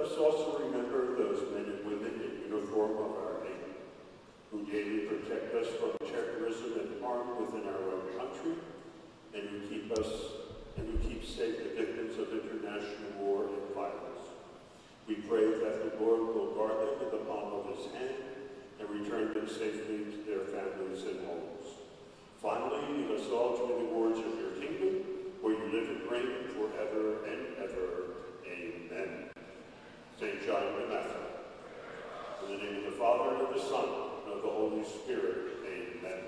us also remember those men and women in uniform of our nation who daily protect us from terrorism and harm within our own country, and who keep safe the victims of international war and violence. We pray that the Lord will guard them in the palm of his hand and return them safely to their families and homes. Finally, lead us all to the rewards of your kingdom, where you live and reign forever and ever. Amen. St. John DeMatha. In the name of the Father, and of the Son, and of the Holy Spirit. Amen.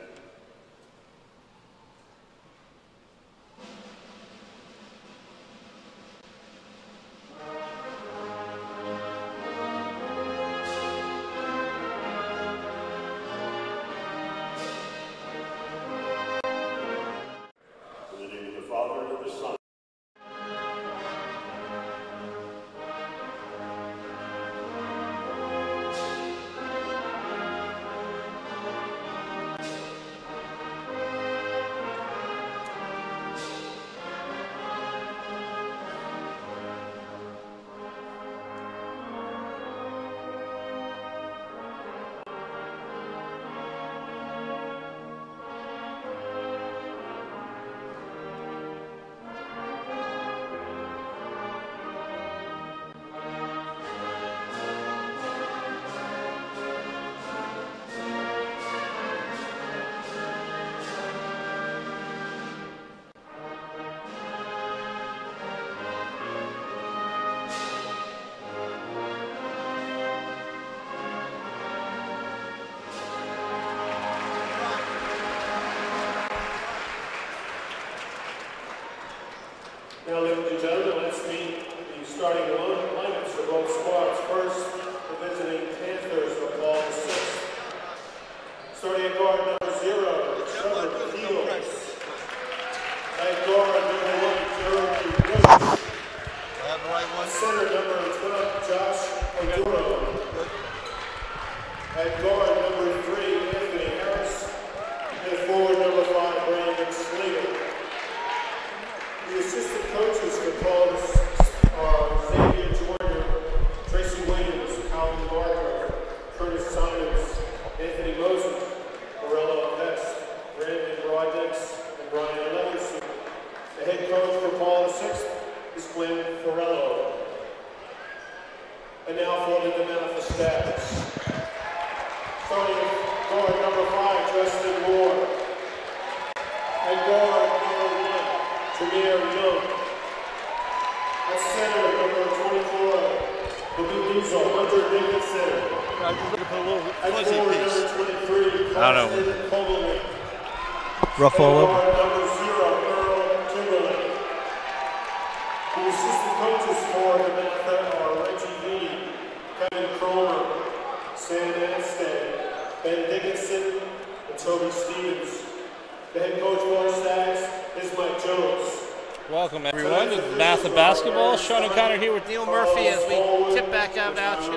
Now, ladies and gentlemen, let's meet the starting lineups for both squads. First, the visiting Panthers will call the sixth. Starting at guard number 0, Trevor Fields. At guard number 1, Jeremy Dribbles. Center number 12, Josh Oduro. At guard number 3, Anthony Harris. And forward number 5, Brandon Slater. The assistant coaches for Paul's are Xavier Jordan, Tracy Williams, Colin Barker, Curtis Simons, Anthony Mosen, Morello Hest, Brandon Rodnix, and Brian Levinson. The head coach for Paul VI is Glenn Farello. And now for the DeMatha stats. Starting with guard number 5, Justin Moore. And guard number 1, Jameer Young. At center, number 24, the Blue Diesel, Hunter Dickinson. At forward, number 23, Carson Timberlake. Rough all over. Number 0, Earl Timberlake. The assistant coaches for DeMatha are Reggie Lee, Kevin Cromer, Sam Anstey, Ben Dickinson, and Toby Stevens. The head coach for our Stags is Mike Jones. Welcome everyone to DeMatha Basketball. Sean O'Connor here with Neil Murphy as we tip back out of action.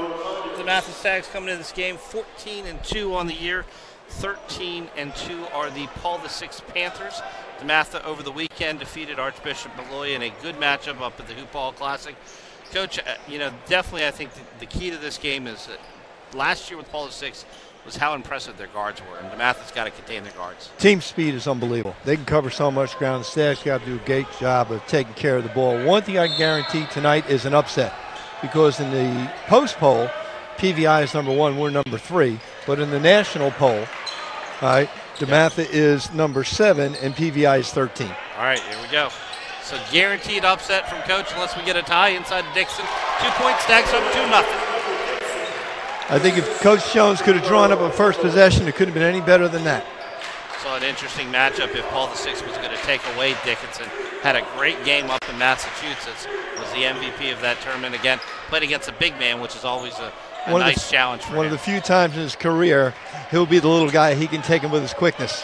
DeMatha Stags coming into this game 14-2 on the year. 13-2 are the Paul VI Panthers. DeMatha over the weekend defeated Archbishop Malloy in a good matchup up at the Hoop Ball Classic. Coach, definitely I think the key to this game is that last year with Paul VI was how impressive their guards were, and DeMatha's got to contain their guards. Team speed is unbelievable. They can cover so much ground. The Stags got to do a great job of taking care of the ball. One thing I can guarantee tonight is an upset, because in the post poll, PVI is number 1, we're number 3, but in the national poll, all right, DeMatha is number 7 and PVI is 13. All right, here we go. So guaranteed upset from Coach unless we get a tie inside Dixon. 2 points, Stags up 2-0. I think if Coach Jones could have drawn up a first possession, it couldn't have been any better than that. So an interesting matchup if Paul VI was going to take away Dickinson. Had a great game up in Massachusetts. Was the MVP of that tournament again. Played against a big man, which is always a nice challenge for him. One of the few times in his career, he'll be the little guy. He can take him with his quickness.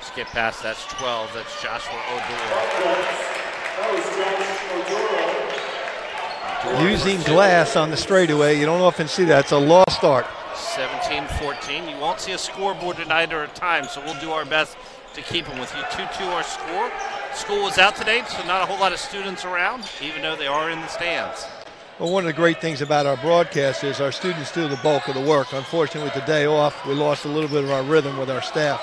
Skip past, that's 12. That's Joshua Oduro. That was Josh Oduro. Using glass on the straightaway, you don't often see that. It's a lost art. 17-14. You won't see a scoreboard tonight or a time, so we'll do our best to keep them with you. 2-2 our score. School was out today, so not a whole lot of students around, even though they are in the stands. Well, one of the great things about our broadcast is our students do the bulk of the work. Unfortunately, with the day off, we lost a little bit of our rhythm with our staff.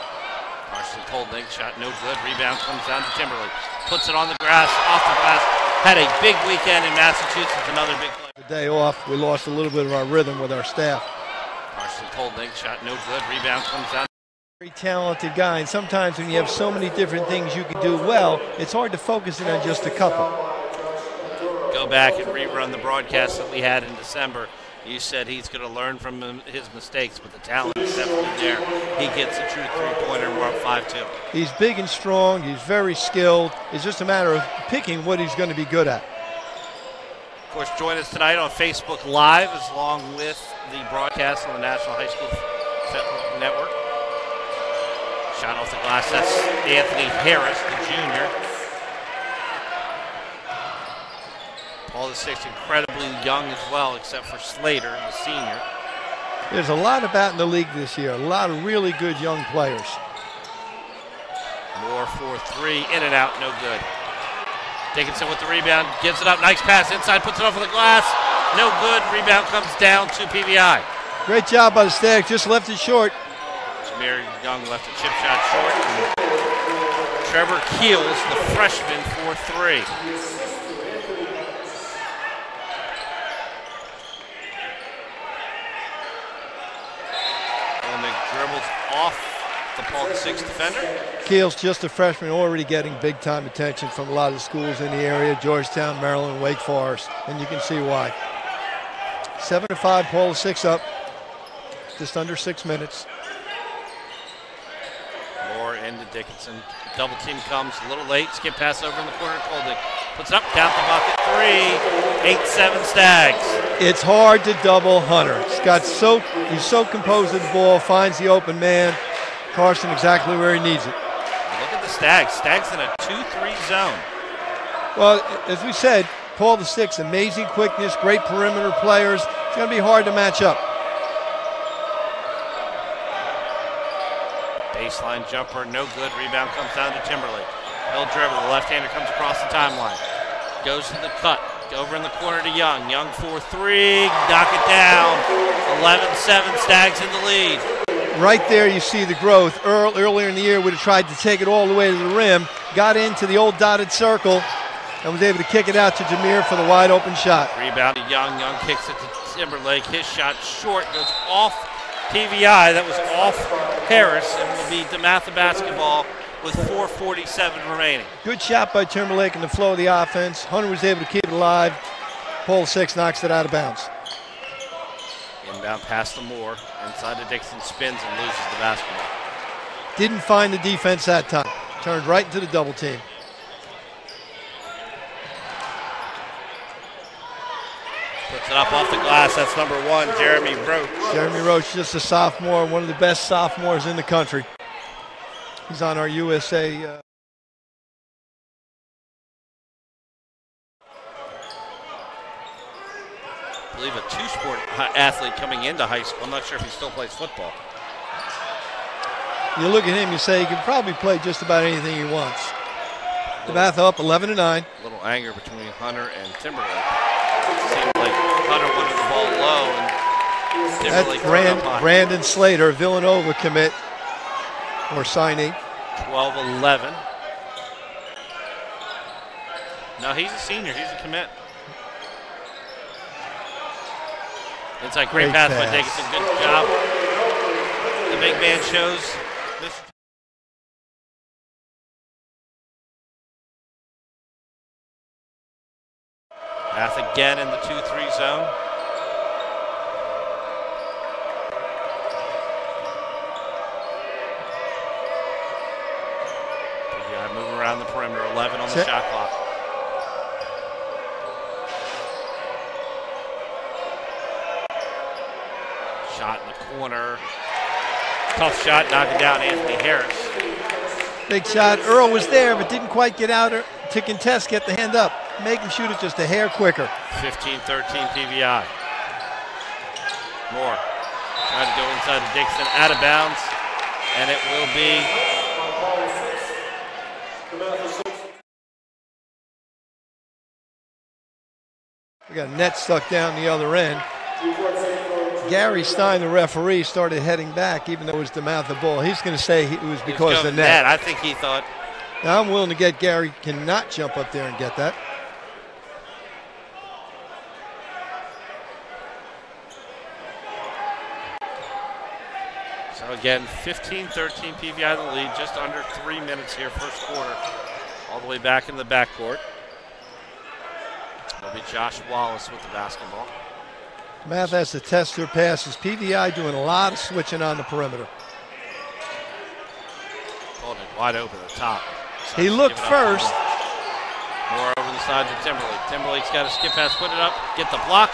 Carson Colding, shot no good. Rebound comes down to Timberlake. Puts it on the grass, off the glass. Had a big weekend in Massachusetts, another big play. The day off, we lost a little bit of our rhythm with our staff. Carson Colding, shot no good. Rebound comes down. Very talented guy, and sometimes when you have so many different things you can do well, it's hard to focus in on just a couple. Go back and rerun the broadcast that we had in December. You said he's going to learn from his mistakes, but the talent is definitely there. He gets a true three-pointer, and we're up 5-2. He's big and strong. He's very skilled. It's just a matter of picking what he's going to be good at. Of course, join us tonight on Facebook Live, along with the broadcast on the National High School Network. Shot off the glass. That's Anthony Harris, the junior. Paul the Sixth, incredibly young as well, except for Slater, the senior. There's a lot about in the league this year. A lot of really good young players. Moore for three, in and out, no good. Dickinson with the rebound, gives it up, nice pass inside, puts it off of the glass, no good. Rebound comes down to PVI. Great job by the Stags, just left it short. Jameer Young left a chip shot short. And Trevor Keels, the freshman, for three. Dribbles off the Paul VI defender. Keel's just a freshman, already getting big-time attention from a lot of the schools in the area, Georgetown, Maryland, Wake Forest, and you can see why. 7-5, Paul VI up, just under 6 minutes. Moore into Dickinson. Double team comes a little late. Skip pass over in the corner. Colding puts it up, count the bucket. 3, 8-7 Stags. It's hard to double Hunter. He's so composed with the ball, finds the open man. Carson exactly where he needs it. Look at the Stags. Stags in a 2-3 zone. Well, as we said, Paul VI, amazing quickness, great perimeter players. It's going to be hard to match up. Baseline jumper, no good. Rebound comes down to Timberlake. He'll dribble. The left-hander comes across the timeline. Goes to the cut. Over in the corner to Young. Young for three. Knock it down. 11-7 Stags in the lead. Right there you see the growth. Earlier in the year would have tried to take it all the way to the rim. Got into the old dotted circle and was able to kick it out to Jameer for the wide open shot. Rebound to Young. Young kicks it to Timberlake. His shot short. Goes off PVI. That was off Harris, and will be DeMatha Basketball with 4:47 remaining. Good shot by Timberlake in the flow of the offense. Hunter was able to keep it alive. Paul VI knocks it out of bounds. Inbound pass to Moore. Inside to Dixon, spins and loses the basketball. Didn't find the defense that time. Turned right into the double team. Puts it up off the glass. That's number 1, Jeremy Roach. Jeremy Roach, just a sophomore, one of the best sophomores in the country. He's on our USA. I believe a two-sport athlete coming into high school. I'm not sure if he still plays football. You look at him, you say he can probably play just about anything he wants. DeMatha up 11-9. A little anger between Hunter and Timberlake. It seemed like Hunter wanted the ball low, and Timberlake That's Brandon Slater, Villanova commit, or signee. 12-11. No, he's a senior. He's a commit. Inside, great pass by Dickinson. Good job. The big man shows this. Math again in the 2-3 zone. Moving around the perimeter, 11 on the shot clock. Shot in the corner. Tough shot, knocking down Anthony Harris. Big shot. Earl was there, but didn't quite get out to contest, get the hand up. Make him shoot it just a hair quicker. 15-13 PVI. Moore trying to go inside of Dixon, out of bounds, and it will be We got a net stuck down the other end. Gary Stein, the referee, started heading back, even though it was DeMatha ball. He's going to say it was because of the net. I think he thought. Now I'm willing to get Gary cannot jump up there and get that. So again, 15-13 PVI the lead, just under 3 minutes here, first quarter. All the way back in the backcourt. It'll be Josh Wallace with the basketball. DeMatha has to test their passes. PVI doing a lot of switching on the perimeter. Pulled it wide open at the top. He looked first. More over the side to Timberlake. Timberlake's got a skip pass, put it up, get the block.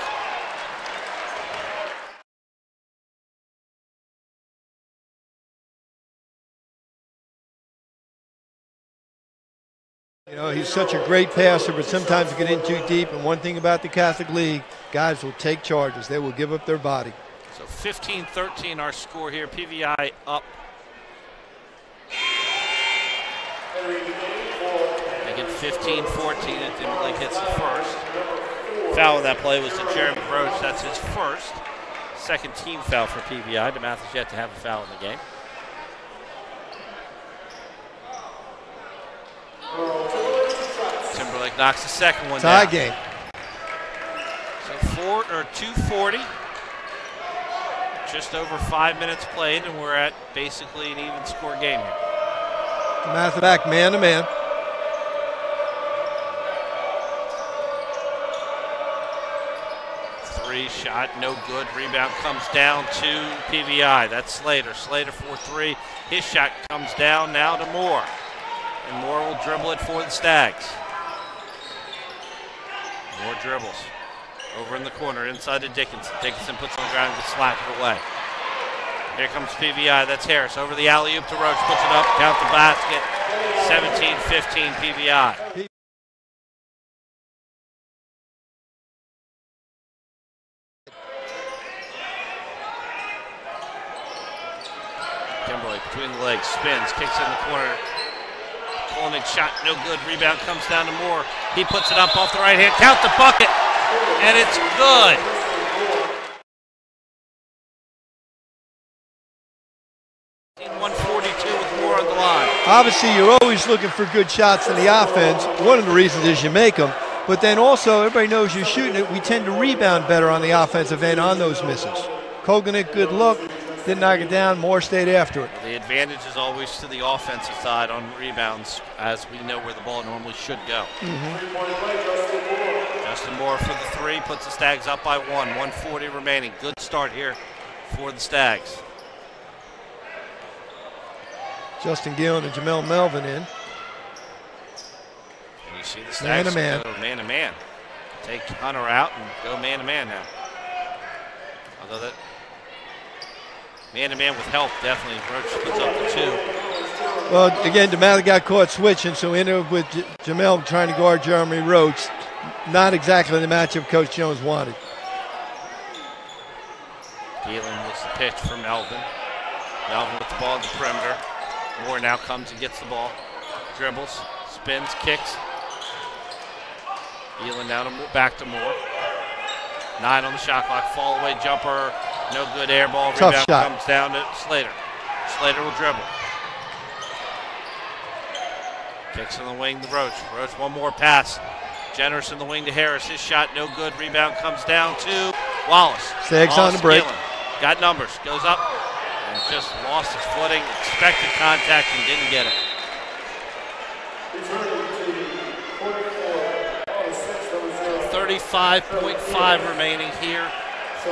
You know, he's such a great passer, but sometimes you get in too deep. And one thing about the Catholic League, guys will take charges. They will give up their body. So 15-13 our score here. PVI up. Make it 15-14 and Timberlake hits the first. Foul on that play was to Jeremy Roach. That's his first. Second team foul for PVI. DeMatha's yet to have a foul in the game. Timberlake knocks the second one down. Tie game. So 2:40. Just over 5 minutes played, and we're at basically an even score game here. DeMatha back man to man. Three shot, no good. Rebound comes down to PVI. That's Slater. Slater for three. His shot comes down now to Moore. And Moore will dribble it for the Stags. Moore dribbles. Over in the corner, inside to Dickinson. Dickinson puts on the ground and slap it away. Here comes PVI. That's Harris. Over the alley-oop to Roach. Puts it up. Count the basket. 17-15 PVI. Timberlake between the legs. Spins. Kicks in the corner. Pulling shot. No good. Rebound comes down to Moore. He puts it up off the right hand. Count the bucket. And it's good. With Moore on the line. Obviously, you're always looking for good shots in the offense. One of the reasons is you make them. But then also, everybody knows you're shooting it. We tend to rebound better on the offensive end on those misses. Koganek, good look. Didn't knock it down. Moore stayed after it. The advantage is always to the offensive side on rebounds, as we know where the ball normally should go. Justin Moore for the three, puts the Stags up by one. 1:40 remaining. Good start here for the Stags. Justin Gillen and Jamel Melvin in. And you see the Stags go man-to-man. Take Hunter out and go man-to-man now. Although that man-to-man with help, definitely. Roach puts up the two. Well, again, DeMatha got caught switching, so ended up with Jamel trying to guard Jeremy Roach. Not exactly the matchup Coach Jones wanted. Gielan was the pitch for Melvin. Melvin with the ball in the perimeter. Moore now comes and gets the ball. Dribbles, spins, kicks. Gielan now back to Moore. 9 on the shot clock. Fall away jumper. No good air ball. Tough Rebound shot. comes down to Slater. Slater will dribble. Kicks in the wing to Roach. Roach one more pass. Generous in the wing to Harris. His shot no good. Rebound comes down to Wallace. Stags on the break. Gielan. Got numbers. Goes up and just lost his footing. Expected contact and didn't get it. 35.5 remaining here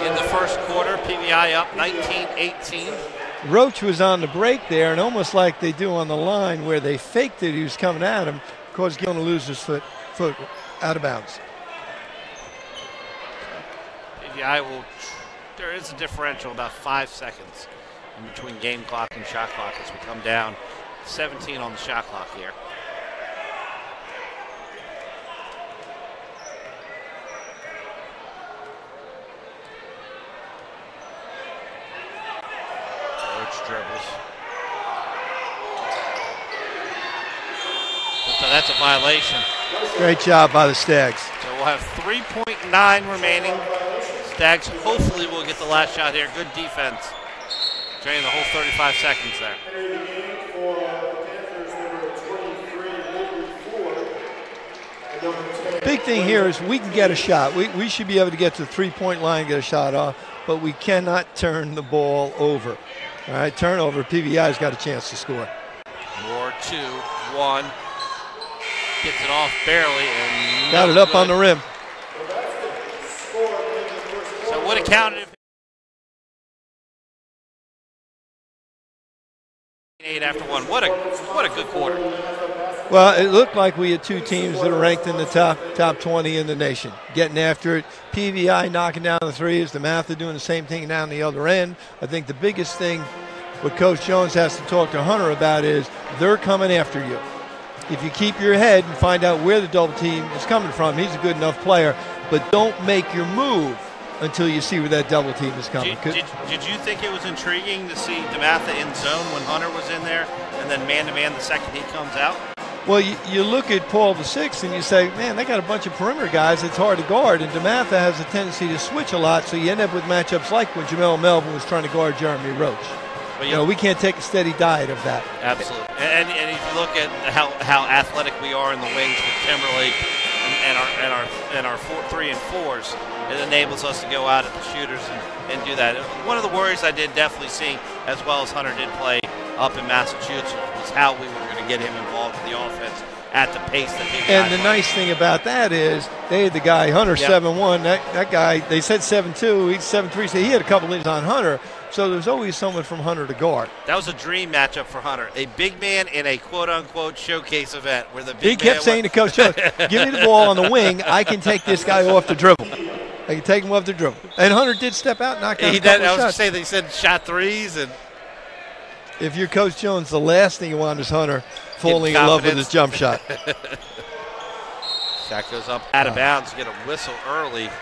in the first quarter. PVI up 19-18. Roach was on the break there, and almost like they do on the line where they faked it, he was coming at him, caused Gillen to lose his foot out of bounds. PVI will, there is a differential about 5 seconds in between game clock and shot clock as we come down. 17 on the shot clock here. Dribbles. So that's a violation. Great job by the Stags. So we'll have 3.9 remaining. Stags hopefully will get the last shot here. Good defense. Draining the whole 35 seconds there. Big thing here is we can get a shot. We should be able to get to the three-point line and get a shot off, but we cannot turn the ball over. All right, turnover, PVI's got a chance to score. More 2-1. Gets it off barely and got it up on the rim. So would have counted if 8 after 1. What a good quarter. Well, it looked like we had two teams that are ranked in the top 20 in the nation, getting after it. PVI knocking down the threes. DeMatha doing the same thing down the other end. I think the biggest thing what Coach Jones has to talk to Hunter about is they're coming after you. If you keep your head and find out where the double team is coming from, he's a good enough player, but don't make your move until you see where that double team is coming. Did you think it was intriguing to see DeMatha in zone when Hunter was in there and then man-to-man the second he comes out? Well, you look at Paul VI and you say, man, they got a bunch of perimeter guys. It's hard to guard, and DeMatha has a tendency to switch a lot, so you end up with matchups like when Jamel Melvin was trying to guard Jeremy Roach. But you know, we can't take a steady diet of that. Absolutely. And if you look at how athletic we are in the wings with Timberlake and our 3 and 4s, it enables us to go out at the shooters and do that. One of the worries I did definitely see, as well as Hunter did play up in Massachusetts, was how we were going to get him involved in the offense at the pace that he And the nice thing about that is they had the guy, Hunter, 7'1". That guy, they said 7'2", he's 7'3", so he had a couple inches on Hunter. So there's always someone from Hunter to guard. That was a dream matchup for Hunter. A big man in a quote-unquote showcase event where the big he kept saying to Coach Jones, give me the ball on the wing. I can take this guy off the dribble. I can take him off the dribble. And Hunter did step out and knock down a couple of shots. I was going to say, they said shot threes. And if you're Coach Jones, the last thing you want is Hunter falling in love with his jump shot. Shot goes up out of bounds. Get a whistle early. I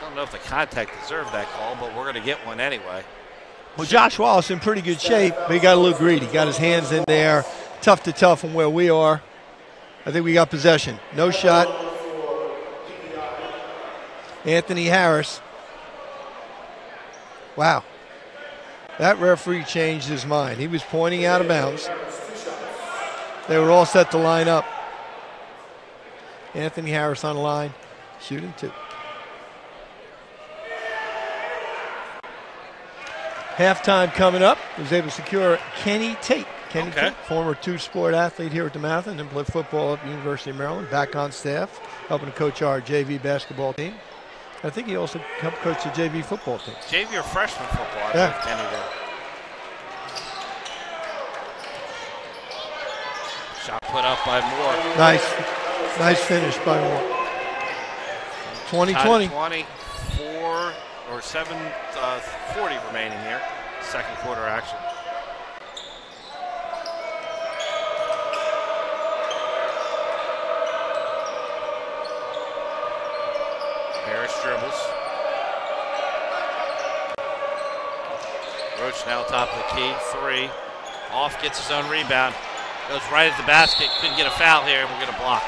don't know if the contact deserved that call, but we're going to get one anyway. Well, Josh Wallace in pretty good shape, but he got a little greedy. Got his hands in there. Tough to tough from where we are. I think we got possession. No shot. Anthony Harris. Wow. That referee changed his mind. He was pointing out of bounds. They were all set to line up. Anthony Harris on the line, shooting 2. Halftime coming up. Was able to secure Kenny Tate. Kenny Tate, former 2-sport athlete here at DeMatha and then played football at the University of Maryland, back on staff, helping to coach our JV basketball team. I think he also helped coach the JV football team. JV or freshman football, I think Kenny did. Shot put up by Moore. Nice finish by Moore. 20-20. 24 or 7:40 remaining here. Second quarter action. Harris dribbles. Roach now top of the key. 3. Off, gets his own rebound. Goes right at the basket. Couldn't get a foul here. We're going to block.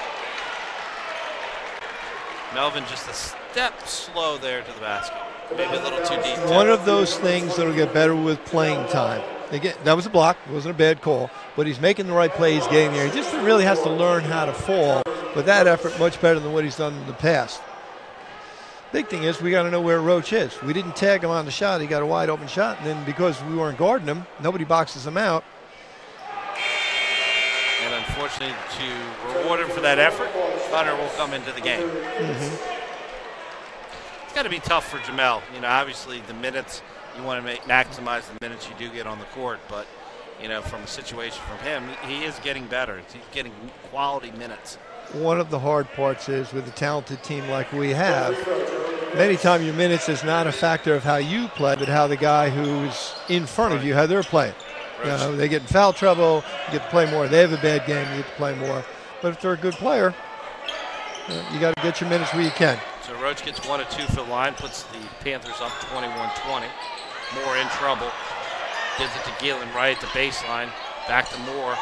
Melvin just a step slow there to the basket. Maybe a little too deep. One of those things that'll get better with playing time. Again, that was a block. It wasn't a bad call. But he's making the right plays, getting there. He just really has to learn how to fall. With that effort, much better than what he's done in the past. Big thing is we got to know where Roach is. We didn't tag him on the shot. He got a wide open shot. And then because we weren't guarding him, nobody boxes him out. And unfortunately, to reward him for that effort, Hunter will come into the game. It's got to be tough for Jamel. You know, obviously the minutes, you want to maximize the minutes you do get on the court. But, you know, from a situation from him, he is getting better. He's getting quality minutes. One of the hard parts is with a talented team like we have, many times your minutes is not a factor of how you play, but how the guy who's in front of you, how they're playing. You know, they get in foul trouble, you get to play more. They have a bad game, you get to play more. But if they're a good player, you got to get your minutes where you can. So Roach gets 1 of 2 for the line, puts the Panthers up 21-20. Moore in trouble. Gives it to Galen right at the baseline. Back to Moore.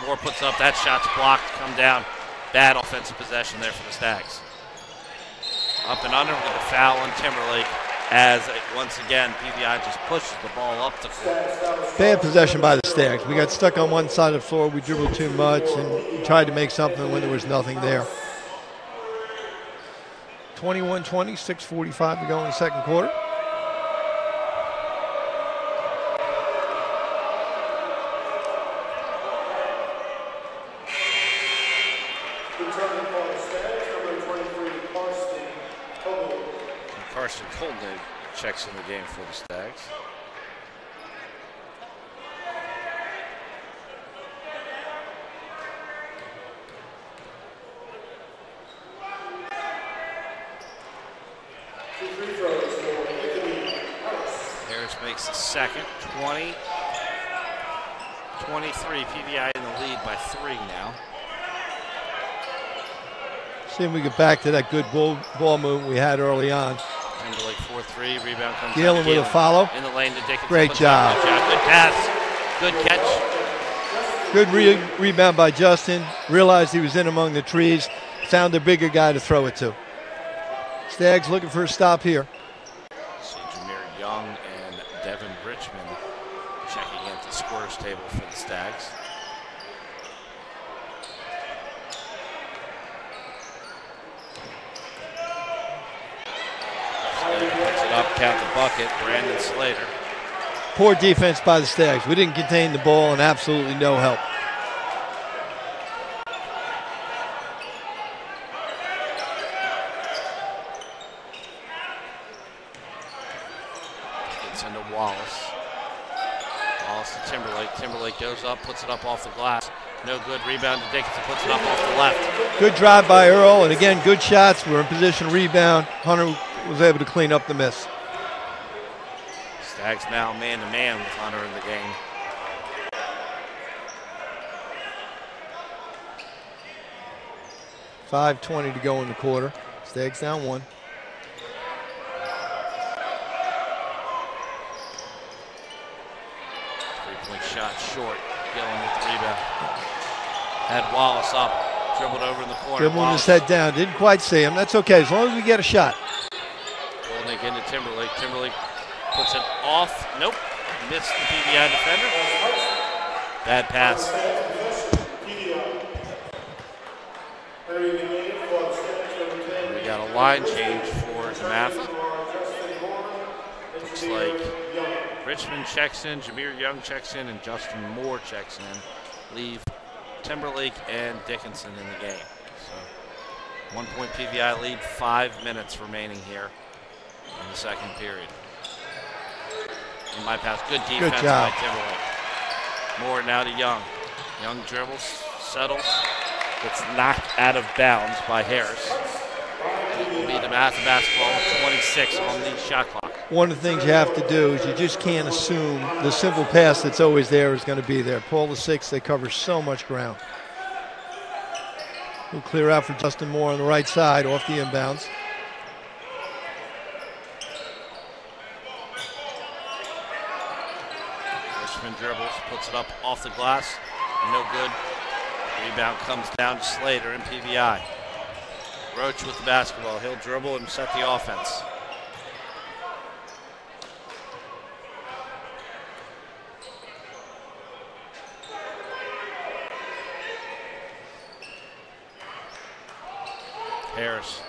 Moore puts up, that shot's blocked, come down. Bad offensive possession there for the Stags. Up and under with a foul on Timberlake as, once again, PVI just pushes the ball up the court. Bad possession by the Stags. We got stuck on one side of the floor. We dribbled too much and tried to make something when there was nothing there. 21-20, 6:45 to go in the second quarter. Colton checks in the game for the Stags. Harris makes the second. 20-23. PVI in the lead by 3 now. See if we get back to that good ball movement we had early on. Timberlake 4-3, rebound comes Galen with a follow. In the lane to Dickinson. Great job. Good pass. Good catch. Good rebound by Justin. Realized he was in among the trees. Found a bigger guy to throw it to. Stags looking for a stop here. See Jameer Young and Devin Richmond checking into the scorer's table for the Stags. Picks it up, count the bucket. Brandon Slater. Poor defense by the Stags. We didn't contain the ball and absolutely no help. Gets into Wallace. Wallace to Timberlake. Timberlake goes up, puts it up off the glass. No good. Rebound to Dickinson, puts it up off the left. Good drive by Earl, and again, good shots. We're in position to rebound. Hunter was able to clean up the miss. Stags now man-to-man with Hunter in the game. $5:20 to go in the quarter. Stags down 1. Three-point shot short. Gillen with the rebound. Had Wallace up. Dribbled over in the corner. Dribbling his head down. Didn't quite see him. That's okay as long as we get a shot. Golnick into Timberlake. Timberlake puts it off. Nope. Missed the PVI defender. Bad pass. We got a line change for DeMatha. Looks like Richmond checks in, Jameer Young checks in, and Justin Moore checks in. Leave Timberlake and Dickinson in the game. So 1 point PVI lead, 5 minutes remaining here in the second period. In my pass, good defense by Timberlake. Moore now to Young. Young dribbles, settles, gets knocked out of bounds by Harris. It will be DeMatha Basketball with 26 on the shot clock. One of the things you have to do is you just can't assume the simple pass that's always there is going to be there. Paul the 6, they cover so much ground. We'll clear out for Justin Moore on the right side off the inbounds. Richmond dribbles, puts it up off the glass, no good. Rebound comes down to Slater and PVI. Roach with the basketball, he'll dribble and set the offense. Harris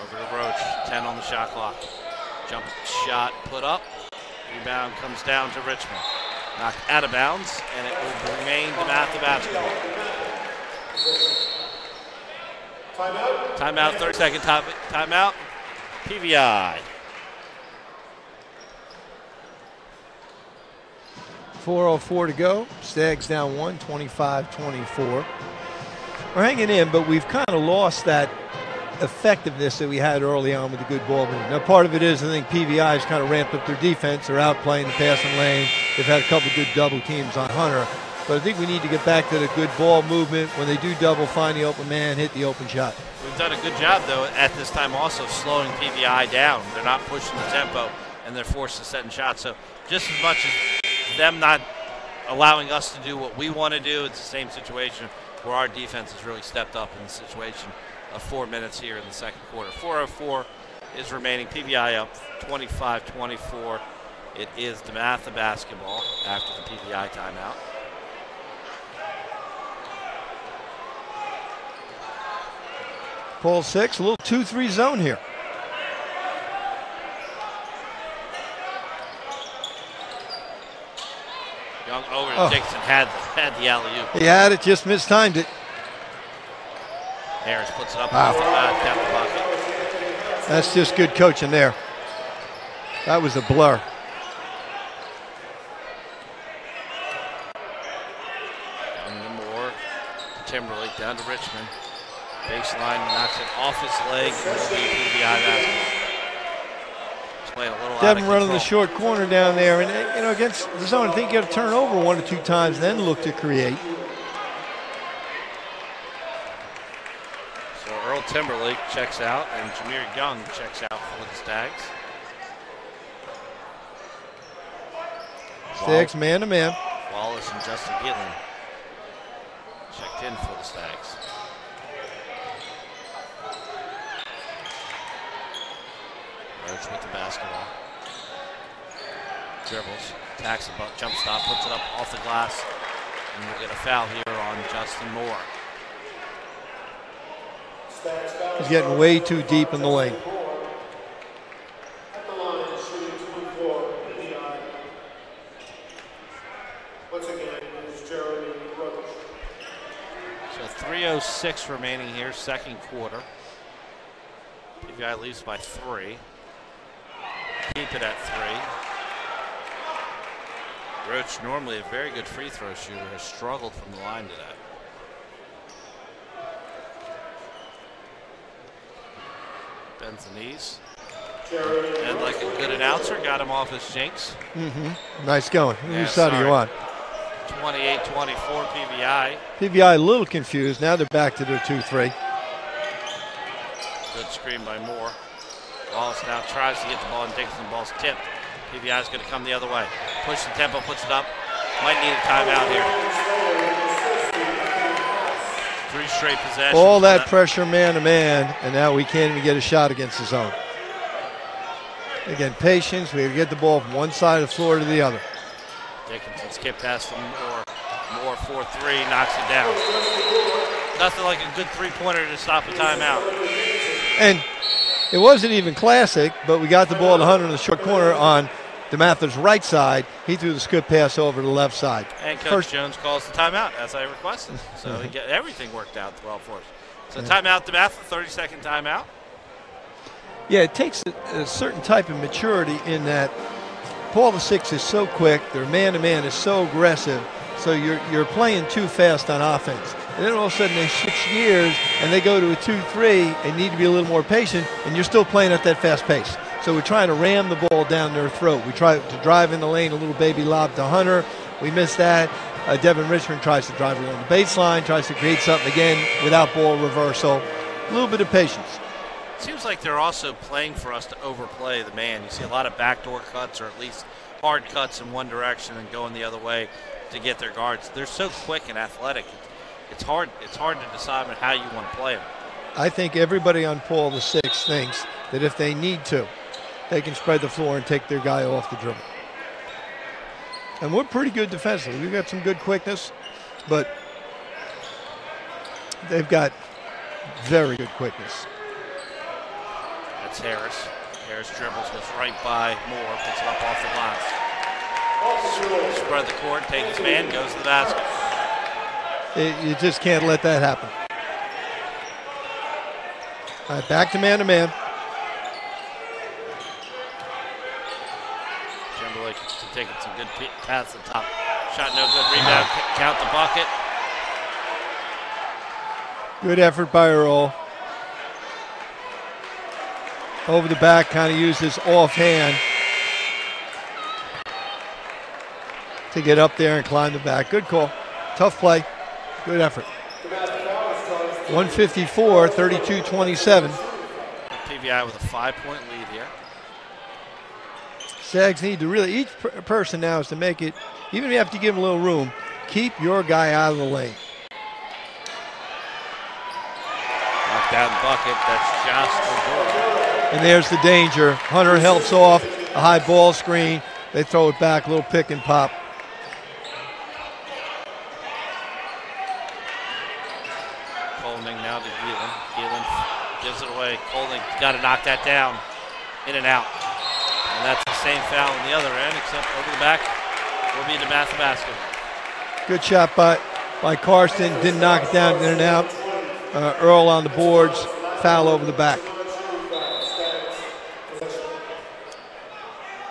over to Roach, 10 on the shot clock. Jump shot put up. Rebound comes down to Richmond. Knocked out of bounds, and it will remain DeMatha Basketball. Timeout, 30-second timeout. PVI. 4:04 to go. Stags down 1, 25-24. We're hanging in, but we've kind of lost that effectiveness that we had early on with the good ball movement. Now, part of it is I think PVI has kind of ramped up their defense. They're out playing the passing lane. They've had a couple good double teams on Hunter. But I think we need to get back to the good ball movement. When they do double, find the open man, hit the open shot. We've done a good job, though, at this time also slowing PVI down. They're not pushing the tempo, and they're forced to set in shots. So just as much as them not allowing us to do what we want to do, it's the same situation where our defense has really stepped up in the situation of 4 minutes here in the second quarter. 4:04 is remaining. PVI up 25-24. It is DeMatha Basketball after the PVI timeout. Paul 6, a little 2-3 zone here. Young over to Dixon had the alley-oop. He had it, just mistimed it. Harris puts it up off the bucket. That's just good coaching there. That was a blur. Down to Moore. Timberlake down to Richmond. Baseline knocks it off his leg. It'll be PVI basketball. Playing a little Devin out of running the control. short corner down there, and against the zone, I think you got to turn over 1 or 2 times, then look to create. So Earl Timberlake checks out, and Jameer Young checks out for the Stags. Stags man-to-man. Wallace and Justin Gillen checked in for the Stags. Roach with the basketball. Dribbles, attacks the jump stop, puts it up off the glass, and we'll get a foul here on Justin Moore. He's getting way too deep in the lane. At the line, shooting 2-4, PVI. Once again, is Jeremy Roach. So 3:06 remaining here, second quarter. PVI leads by 3. Keep it at 3. Roach, normally a very good free throw shooter, has struggled from the line today. Bends the knees. And like a good announcer, got him off his jinx. Nice going. Yeah, Whose side are you on? 28-24 PVI. PVI a little confused. Now they're back to their 2-3. Good screen by Moore. Wallace now tries to get the ball, and Dixon, ball's tipped. PVI is going to come the other way. Push the tempo, puts it up. Might need a timeout here. 3 straight possessions. All that pressure man-to-man, and now we can't even get a shot against the zone. Again, patience. We got to get the ball from one side of the floor to the other. Dickinson skip pass from Moore. Moore 4-3, knocks it down. Nothing like a good three-pointer to stop a timeout. And it wasn't even classic, but we got the ball to Hunter in the short corner on DeMatha's right side. He threw the skip pass over to the left side. And Coach Jones calls the timeout, as I requested. So he get everything worked out well for us. So timeout, DeMatha, 30-second timeout. Yeah, it takes a certain type of maturity in that Paul VI is so quick, their man-to-man is so aggressive, so you're playing too fast on offense. And then all of a sudden they switch gears and they go to a 2-3 and need to be a little more patient, and you're still playing at that fast pace. So we're trying to ram the ball down their throat. We try to drive in the lane, a little baby lob to Hunter. We missed that. Devin Richmond tries to drive along the baseline, tries to create something again without ball reversal. A little bit of patience. Seems like they're also playing for us to overplay the man. You see a lot of backdoor cuts, or at least hard cuts in one direction and going the other way to get their guards. They're so quick and athletic. It's hard to decide on how you want to play them. I think everybody on Paul VI thinks that if they need to, they can spread the floor and take their guy off the dribble. And we're pretty good defensively. We've got some good quickness, but they've got very good quickness. That's Harris. Harris dribbles, goes right by Moore, puts it up off the glass. Spread the court, take his man, goes to the basket. You just can't let that happen. All right, back to man-to-man. Timberlake taking some good paths at the top. Shot no good, rebound, count the bucket. Good effort by Earl. Over the back, kind of used his offhand to get up there and climb the back. Good call. Tough play. Good effort. 154, 32-27. PVI with a 5-point lead here. Sags need to really, each person now is to make it, even if you have to give him a little room, keep your guy out of the lane. Knocked Knockdown bucket. That's Josh. And there's the danger. Hunter helps off a high ball screen. They throw it back, a little pick and pop. Colding now to Gielan. Gielan gives it away. Colding got to knock that down. In and out. And that's the same foul on the other end, except over the back will be DeMatha Basketball. Good shot by Karsten. Didn't knock it down, in and out. Earl on the boards. Foul over the back.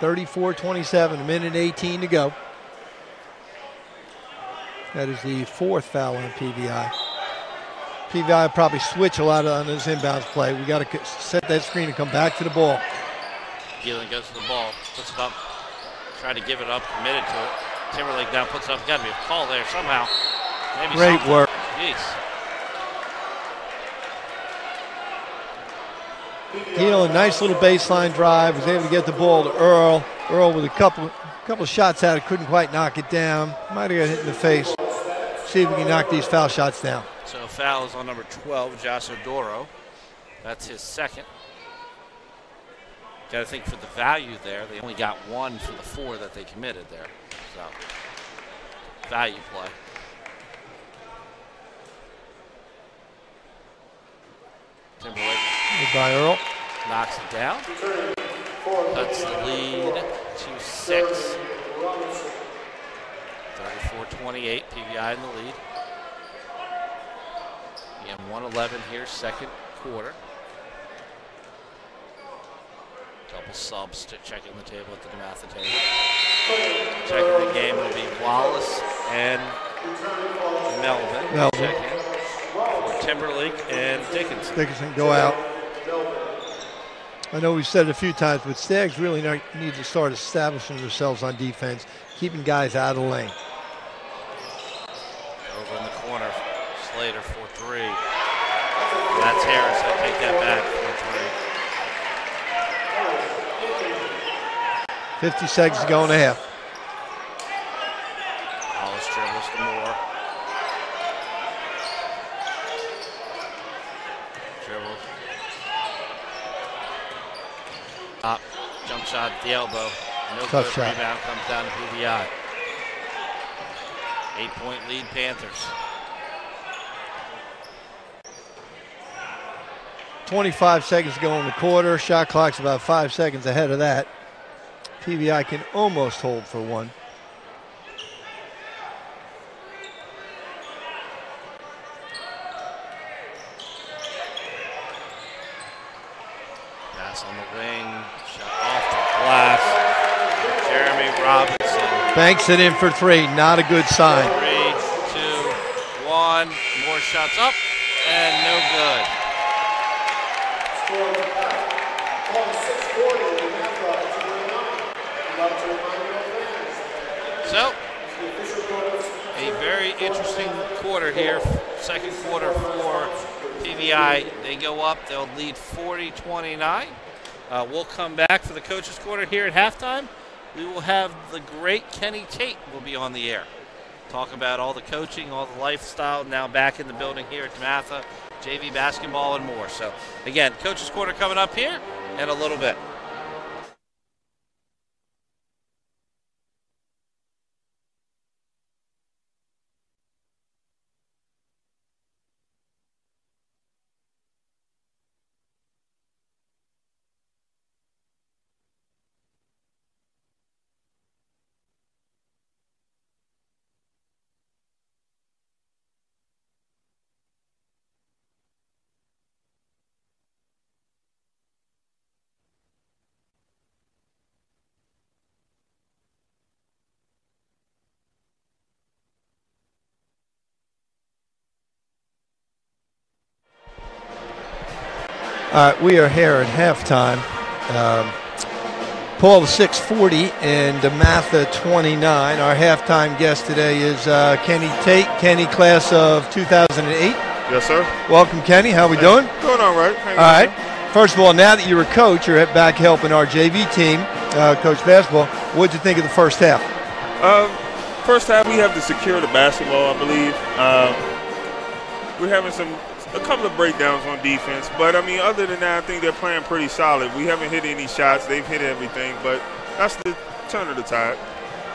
34-27, a minute 18 to go. That is the fourth foul on PVI. PVI will probably switch a lot on this inbounds play. We got to set that screen and come back to the ball. Gielan goes to the ball, puts it up, trying to give it up, committed to it. Timberlake now puts it up, got to be a call there somehow. Maybe Great something. work. Jeez. Gielan, nice little baseline drive, was able to get the ball to Earl. Earl with a couple of shots at it, couldn't quite knock it down. Might have got hit in the face. See if we can knock these foul shots down. So foul is on number 12, Josh Odoro. That's his second. Got to think for the value there. They only got one for the four that they committed there. So value play. Timberlake. Goodbye, Earl. Knocks it down. Cuts the lead to 6. 34-28, PVI in the lead. Again, 1:11 here, second quarter. Double subs to checking the table at the DeMatha table. Checking the game will be Wallace and Melvin. Checking for Timberlake and Dickinson. Dickinson go out. I know we've said it a few times, but Stags really need to start establishing themselves on defense, keeping guys out of the lane. Over in the corner, Slater for 3. That's Harris. I take that back for 3. 50 seconds to go in the half. Wallace dribbles to Moore. Dribbles. Up. Jump shot at the elbow. No Tough good. shot. Rebound comes down to PVI. 8-point lead, Panthers. 25 seconds to go in the quarter. Shot clock's about 5 seconds ahead of that. PVI can almost hold for one. Pass on the wing. Shot off the glass. Jeremy Robinson. Banks it in for 3. Not a good sign. 3, 2, 1. More shots up and no good. So, a very interesting quarter here, second quarter for PVI. They go up, they'll lead 40-29. We'll come back for the coaches' corner here at halftime. We will have the great Kenny Tate will be on the air. Talk about all the coaching, all the lifestyle, now back in the building here at DeMatha, JV basketball and more. So, again, coaches' corner coming up here in a little bit. All right, we are here at halftime. Paul 640 and DeMatha 29. Our halftime guest today is Kenny Tate. Kenny, class of 2008. Yes, sir. Welcome, Kenny. How we doing? Doing all right. All right. First of all, now that you're a coach, you're back helping our JV team, coach basketball. What did you think of the first half? First half, we have to secure the basketball, I believe. We're having some a couple of breakdowns on defense. But, I mean, other than that, I think they're playing pretty solid. We haven't hit any shots. They've hit everything. But that's the turn of the tide.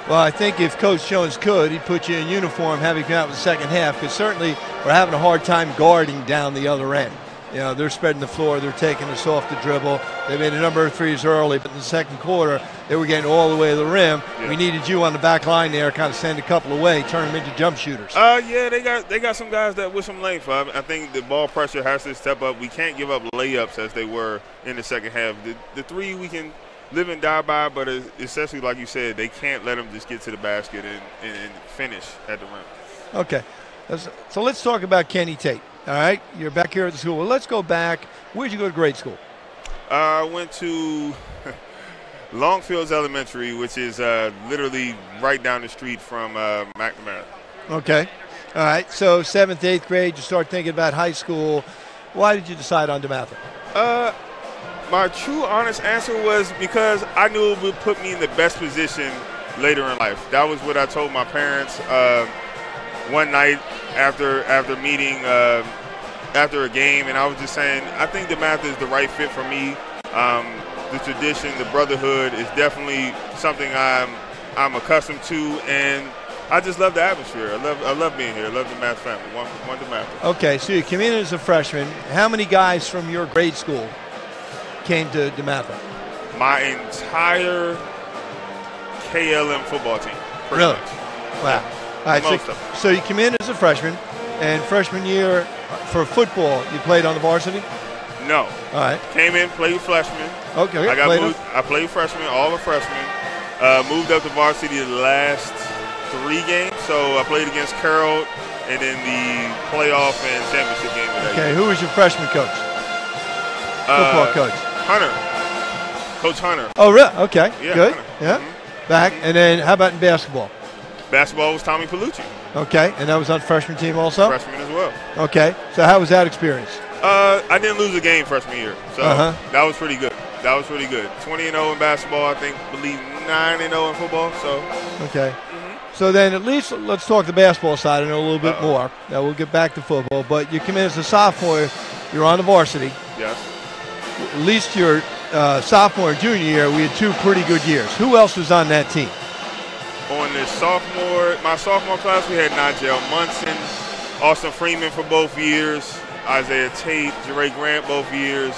Well, I think if Coach Jones could, he'd put you in uniform, have you come out with the second half, because certainly we're having a hard time guarding down the other end. You know, they're spreading the floor. They're taking us off the dribble. They made a number of threes early, but in the second quarter, they were getting all the way to the rim. Yeah. We needed you on the back line there, kind of send a couple away, turn them into jump shooters. Yeah, they got some guys that with some length. I think the ball pressure has to step up. We can't give up layups as they were in the second half. The three we can live and die by, but essentially, like you said, they can't let them just get to the basket and finish at the rim. Okay. So let's talk about Kenny Tate. All right, you're back here at the school. Well, let's go back. Where'd you go to grade school? I went to Longfields Elementary, which is literally right down the street from McNamara. Okay. All right. So 7th, 8th grade, you start thinking about high school. Why did you decide on DeMatha? My true honest answer was because I knew it would put me in the best position later in life. That was what I told my parents one night after meeting after a game, and I was just saying I think DeMatha is the right fit for me. The tradition, the brotherhood is definitely something I'm accustomed to, and I just love the atmosphere. I love being here. I love the DeMatha family. One DeMatha. Okay, so you came in as a freshman. How many guys from your grade school came to DeMatha? My entire KLM football team. Really? Much. Wow. All right, so you come in as a freshman, and freshman year for football, you played on the varsity? No. All right. Came in, played freshman. Okay. I played freshman, all the freshmen. Moved up to varsity the last 3 games. So I played against Carroll and then the playoff and championship game of that year. Okay, who was your freshman coach? Football coach? Hunter. Coach Hunter. Oh, really? Okay, yeah, good. Hunter. Yeah. Mm-hmm. Back. And then how about in basketball? Basketball was Tommy Palucci. Okay, and that was on freshman team also? Freshman as well. Okay, so how was that experience? I didn't lose a game freshman year, so that was pretty good. 20-0 in basketball, believe 9-0 in football. So okay. Mm-hmm. So then at least let's talk the basketball side. I know a little bit more. Now we'll get back to football, but you come in as a sophomore. You're on the varsity. Yes. At least your sophomore and junior year, we had 2 pretty good years. Who else was on that team? On my sophomore class, we had Nigel Munson, Austin Freeman for both years, Isaiah Tate, Jeray Grant both years,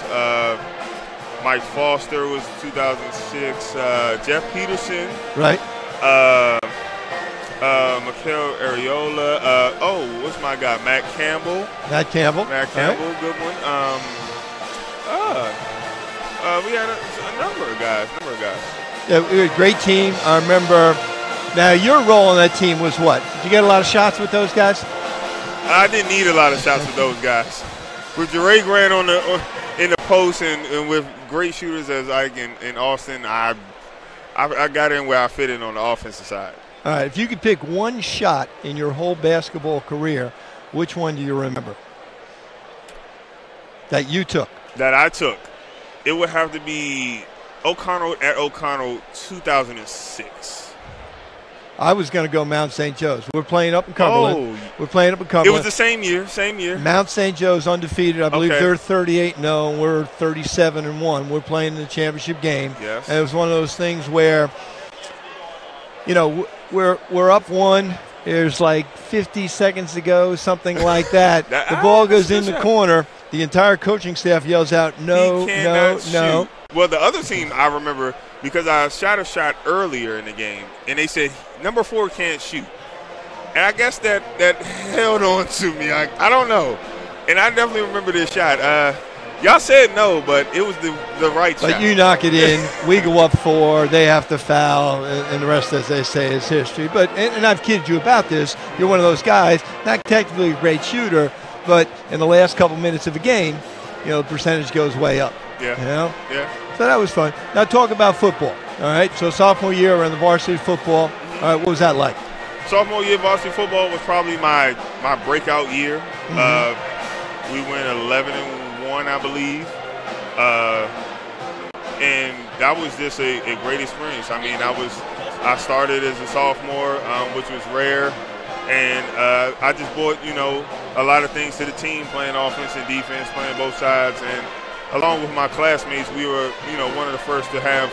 Mike Foster was 2006, Jeff Peterson. Right. Mikel Areola. What's my guy? Matt Campbell. Right. Good one. We had a number of guys. Yeah, we had a great team. I remember. Now, your role on that team was what? Did you get a lot of shots with those guys? I didn't need a lot of shots with those guys. With Jeray Grant in the post and with great shooters as Ike and Austin, I got in where I fit in on the offensive side. All right, if you could pick one shot in your whole basketball career, which one do you remember that you took? That I took. It would have to be O'Connell 2006. I was going to go Mount St. Joe's. We're playing up in Cumberland. It was the same year. Mount St. Joe's undefeated. I believe they're 38-0. We're 37-1. We're playing in the championship game. Yes. And it was one of those things where, you know, we're up 1. There's like 50 seconds to go, something like that. The ball goes in the corner. The entire coaching staff yells out, no. Well, the other team I remember, because I shot a shot earlier in the game, and they said, number 4 can't shoot. And I guess that held on to me. I don't know. And I definitely remember this shot. Y'all said no, but it was the right shot. But you knock it in. We go up 4. They have to foul, and the rest, as they say, is history. But and I've kidded you about this. You're one of those guys, not technically a great shooter, but in the last couple minutes of a game, you know, the percentage goes way up. Yeah. You know? Yeah. So that was fun. Now talk about football. All right. So sophomore year, we're in the varsity football. All right. What was that like? Sophomore year varsity football was probably my breakout year. Mm-hmm. We went 11-1, I believe. And that was just a great experience. I mean, I started as a sophomore, which was rare. And I just brought, a lot of things to the team, playing offense and defense, playing both sides. And along with my classmates, we were, one of the first to have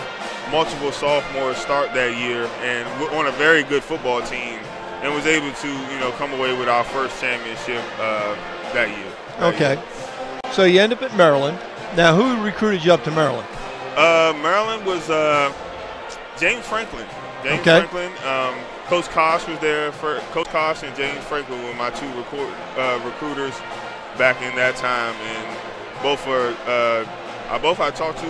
multiple sophomores start that year, and we're on a very good football team, and was able to, come away with our first championship that year. Okay. So you end up at Maryland. Now, who recruited you up to Maryland? Maryland was James Franklin. Franklin. Coach Kosh was there. Coach Kosh and James Franklin were my two recruiters back in that time, and both I talked to,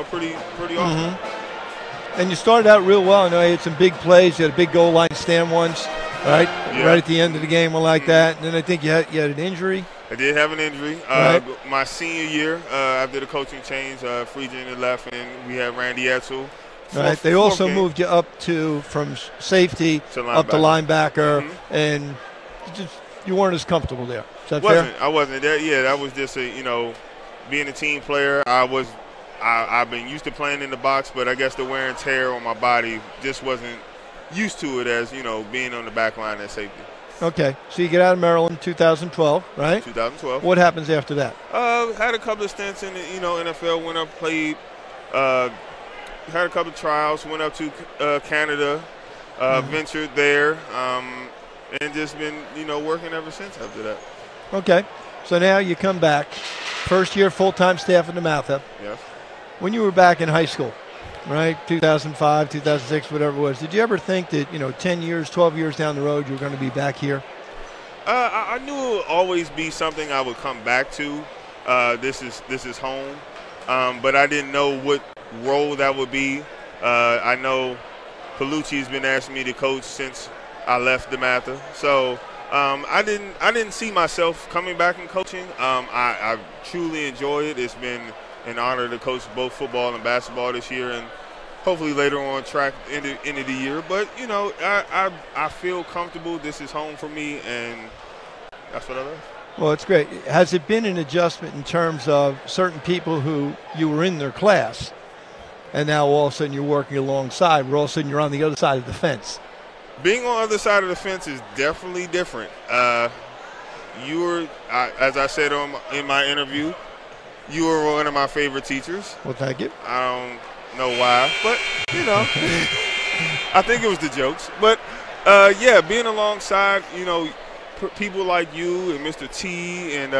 pretty often. Mm-hmm. And you started out real well. I know you had some big plays. You had a big goal line stand once, right? Yeah. Right at the end of the game, one like that. And then I think you had an injury. I did have an injury. Right. My senior year, after the coaching change, Friedgen left, and we had Randy Etzel. Right. They also moved you up from safety up to linebacker, and you weren't as comfortable there. Is that fair? I wasn't. That was just being a team player. I've been used to playing in the box, but I guess the wear and tear on my body just wasn't used to it as, being on the back line at safety. Okay, so you get out of Maryland 2012, right? 2012. What happens after that? Had a couple of stints in the NFL. Went up, played. Had a couple of trials. Went up to Canada. Ventured there, and just been working ever since after that. Okay, so now you come back, first year full-time staff at DeMatha. Yes. When you were back in high school, right, 2005, 2006, whatever it was, did you ever think that 10 years, 12 years down the road you were going to be back here? I knew it would always be something I would come back to. This is home, but I didn't know what role that would be. I know Palucci's been asking me to coach since I left DeMatha, so I didn't see myself coming back and coaching. I truly enjoy it. It's been an honor to coach both football and basketball this year, and hopefully later on track end of the year. But I feel comfortable. This is home for me, and that's what I love. Well, it's great. Has it been an adjustment in terms of certain people who you were in their class, and now all of a sudden you're working alongside, where all of a sudden you're on the other side of the fence? Being on the other side of the fence is definitely different. You were, as I said in my interview, you were one of my favorite teachers. Well, thank you. I don't know why, but, I think it was the jokes. But, being alongside, people like you and Mr. T and,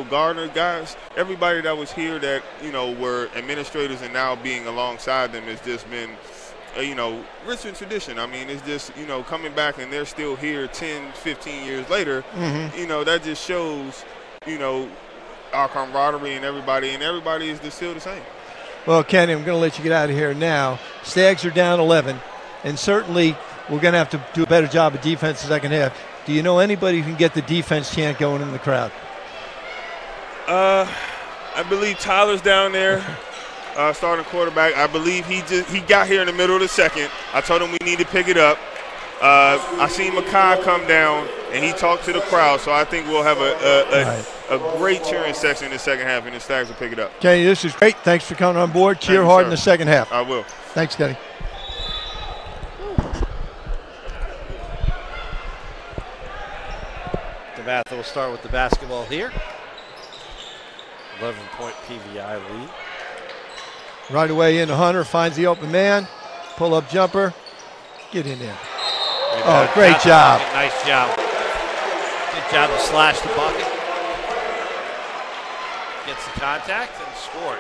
Gardner, guys, everybody that was here that, were administrators and now being alongside them has just been, rich in tradition. I mean, it's just, coming back and they're still here 10, 15 years later, that just shows, our camaraderie and everybody is still the same. Well, Kenny, I'm going to let you get out of here now. Stags are down 11, and certainly we're going to have to do a better job of defense the second half. Do you know anybody who can get the defense chant going in the crowd? I believe Tyler's down there, starting quarterback. I believe he got here in the middle of the second. I told him we need to pick it up. I seen Makai come down, and he talked to the crowd, so I think we'll have a great cheering section in the second half, and the Stags will pick it up. Kenny, this is great. Thanks for coming on board. Cheer hard in the second half. I will. Thanks, Kenny. DeMatha will start with the basketball here. 11-point PVI lead. Right away into Hunter, finds the open man. Pull-up jumper. Get in there. Oh, great job. Nice job. Good job to slash the bucket. Gets the contact and scored.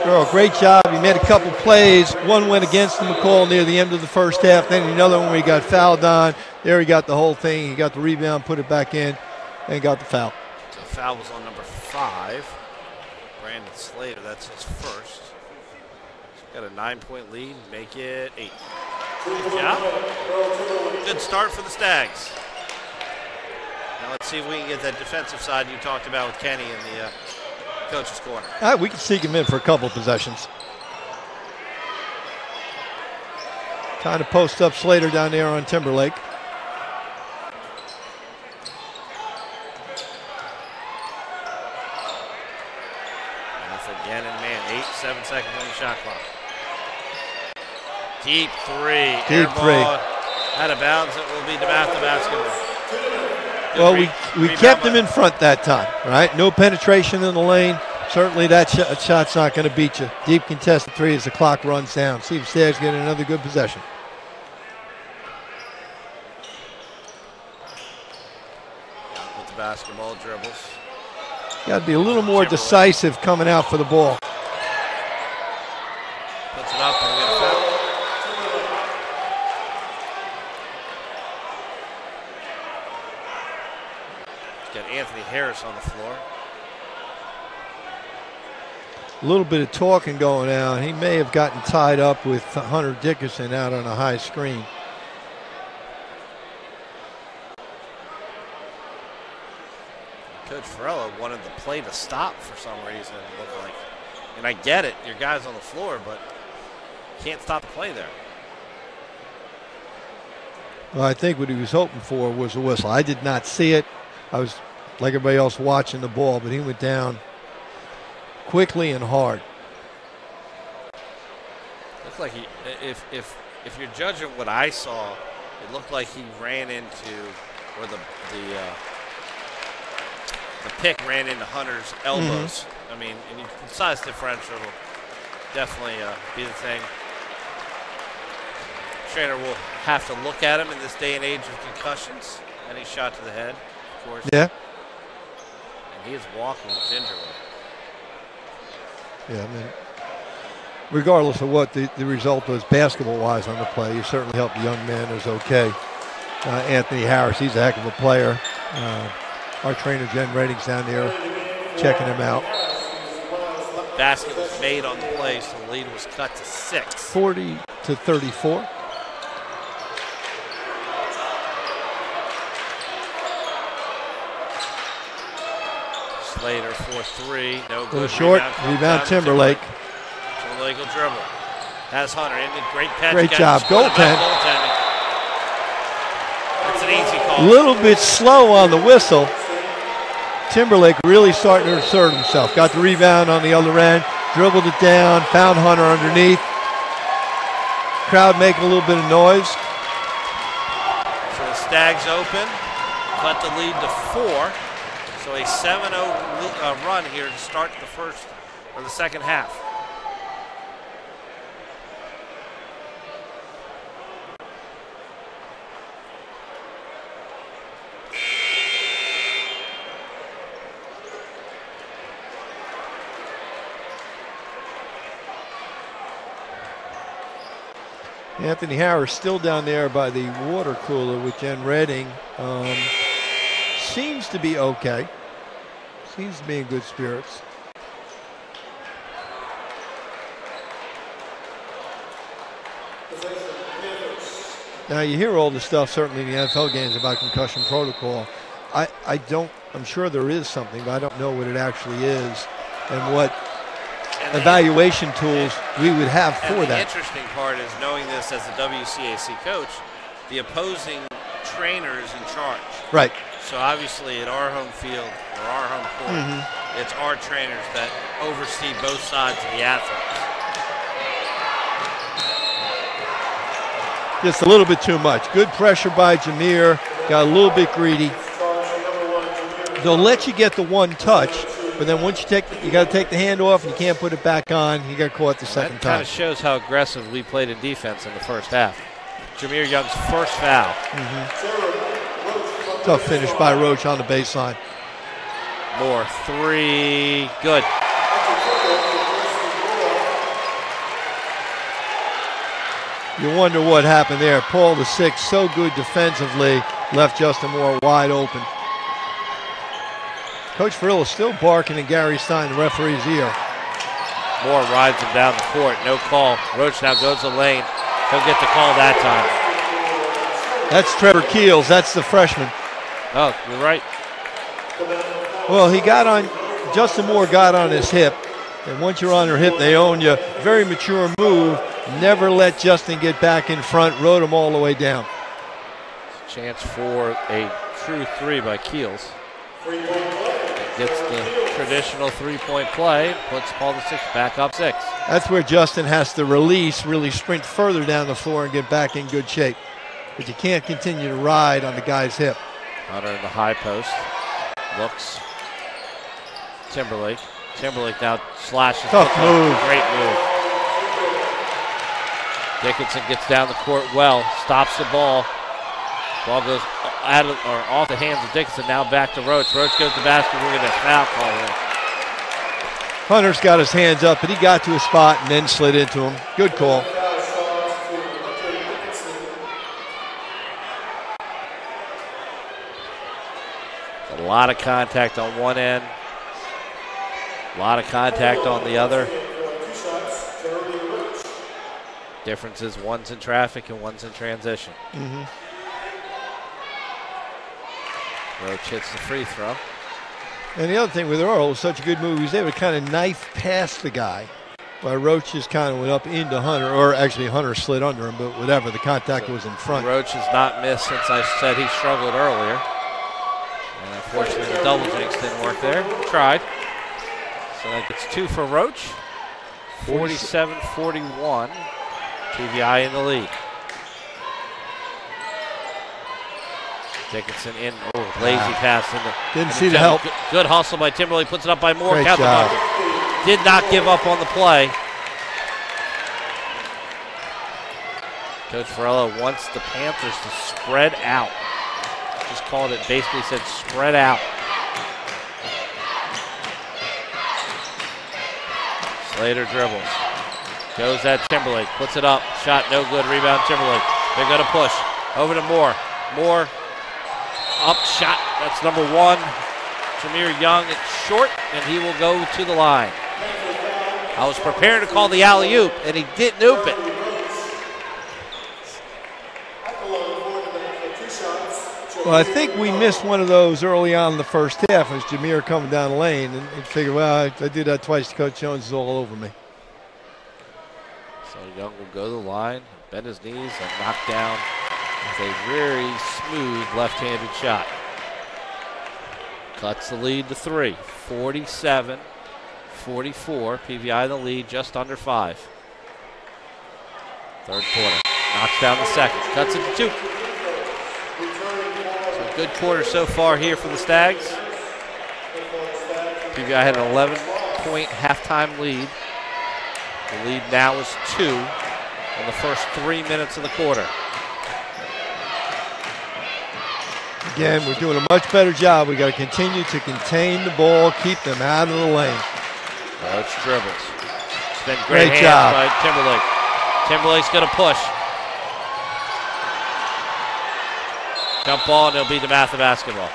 Girl, great job. He made a couple plays. One went against him, McCall, near the end of the first half. Then another one where he got fouled on. There he got the whole thing. He got the rebound, put it back in, and got the foul. The foul was on number 5. Brandon Slater, that's his first. Got a 9-point lead, make it 8. Good job. Good start for the Stags. Now let's see if we can get that defensive side you talked about with Kenny in the coach's corner. We can sneak him in for a couple of possessions. Trying to post up Slater down there on Timberlake. That's again and man, 7 seconds on the shot clock. Deep three. Deep three. Out of bounds, it will be DeMatha Basketball. Well, we kept him in front that time, right? No penetration in the lane. Certainly that shot's not going to beat you. Deep contested three as the clock runs down. See if Staggs get another good possession. With the basketball, dribbles. Got to be a little more decisive coming out for the ball. Puts it up and we get a foul. Got Anthony Harris on the floor. A little bit of talking going on. He may have gotten tied up with Hunter Dickerson out on a high screen. Coach Farella wanted the play to stop for some reason, it looked like. And I get it, your guy's on the floor, but can't stop the play there. Well, I think what he was hoping for was a whistle. I did not see it. I was, like everybody else, watching the ball, but he went down quickly and hard. Looks like he, if you're judging what I saw, it looked like he ran into, or the pick ran into Hunter's elbows. I mean, and the size differential will definitely be the thing. Trainer will have to look at him in this day and age of concussions. Any shot to the head, of course. Yeah. And he is walking gingerly. Yeah, I mean, regardless of what the result was basketball-wise on the play, you certainly helped the young man is okay. Anthony Harris, he's a heck of a player. Our trainer, Jen Redding's down there checking him out. Basket was made on the play, so the lead was cut to 6. 40-34. Slater for 3, no good. A little short, rebound Timberlake. Timberlake will dribble. Has Hunter in, great catch. Great job, goaltending. That's an easy call. A little bit slow on the whistle. Timberlake really starting to assert himself. Got the rebound on the other end, dribbled it down, found Hunter underneath. Crowd making a little bit of noise. So the Stags open, cut the lead to 4. So a 7-0 run here to start the first or the second half. Anthony Harris still down there by the water cooler with Jen Redding. Seems to be okay. Seems to be in good spirits. Now you hear all the stuff certainly in the NFL games about concussion protocol. I'm sure there is something, but I don't know what it actually is and what evaluation tools we would have for that. The interesting part is knowing this as a WCAC coach, the opposing trainer is in charge. Right. So obviously at our home field or our home court, it's our trainers that oversee both sides of the athletes. Just a little bit too much. Good pressure by Jameer. Got a little bit greedy. They'll let you get the one touch, but then once you got to take the hand off and you can't put it back on. You got caught the second That time. kind of shows how aggressive we played in defense in the first half. Jameer Young's first foul. Tough finish by Roach on the baseline. Moore, 3, good. You wonder what happened there. Paul the sixth, so good defensively, left Justin Moore wide open. Coach Farilla still barking in Gary Stein, the referee's ear. Moore rides him down the court, no call. Roach now goes the lane. He'll get the call that time. That's Trevor Keels, that's the freshman. Oh, you're right. Well, Justin Moore got on his hip, and once you're on your hip, they own you. Very mature move. Never let Justin get back in front, rode him all the way down. Chance for a true 3 by Keels. Gets the traditional 3-point play, puts Paul the sixth back up 6. That's where Justin has to release, really sprint further down the floor and get back in good shape. But you can't continue to ride on the guy's hip. Hunter in the high post. Looks. Timberlake. Timberlake now slashes. Tough move. Great move. Dickinson gets down the court well. Stops the ball. Ball goes out of, or off the hands of Dickinson. Now back to Roach. Roach goes to the basket. We're going to foul call here. Hunter's got his hands up, but he got to a spot and then slid into him. Good call. A lot of contact on one end. A lot of contact on the other. Difference is one's in traffic and one's in transition. Roach hits the free throw. And the other thing with Earl was such a good move, he was able to kind of knife past the guy, while Roach just kind of went up into Hunter, or actually Hunter slid under him, but whatever, the contact was in front. Roach has not missed since I said he struggled earlier. And unfortunately the double jinx didn't work there. Tried. So that gets 2 for Roach. 47-41. PVI in the lead. Dickinson in. Oh, lazy pass. Didn't see the help. Good hustle by Timberlake. Puts it up by Moore. Great Count the job. bucket. Did not give up on the play. Coach Varela wants the Panthers to spread out. Just called it, basically said spread out. Slater dribbles. Goes at Timberlake. Puts it up. Shot no good. Rebound Timberlake. They're going to push. Over to Moore. Moore. Up shot. That's number 1. Jameer Young. It's short, and he will go to the line. I was prepared to call the alley-oop, and he didn't oop it. Well, I think we missed one of those early on in the first half as Jameer coming down the lane, and he figured, well, I did that twice. Coach Jones is all over me. So Young will go to the line, bend his knees, and knock down with a very smooth left-handed shot. Cuts the lead to 3. 47-44. PVI in the lead, just under 5. Third quarter. Knocks down the second. Cuts it to 2. So good quarter so far here for the Stags. PVI had an 11-point halftime lead. The lead now is 2 in the first 3 minutes of the quarter. Again, we're doing a much better job. We got to continue to contain the ball, keep them out of the lane. Roach dribbles. It's been great hands job by Timberlake. Timberlake's going to push. Jump ball, and it'll be DeMatha Basketball.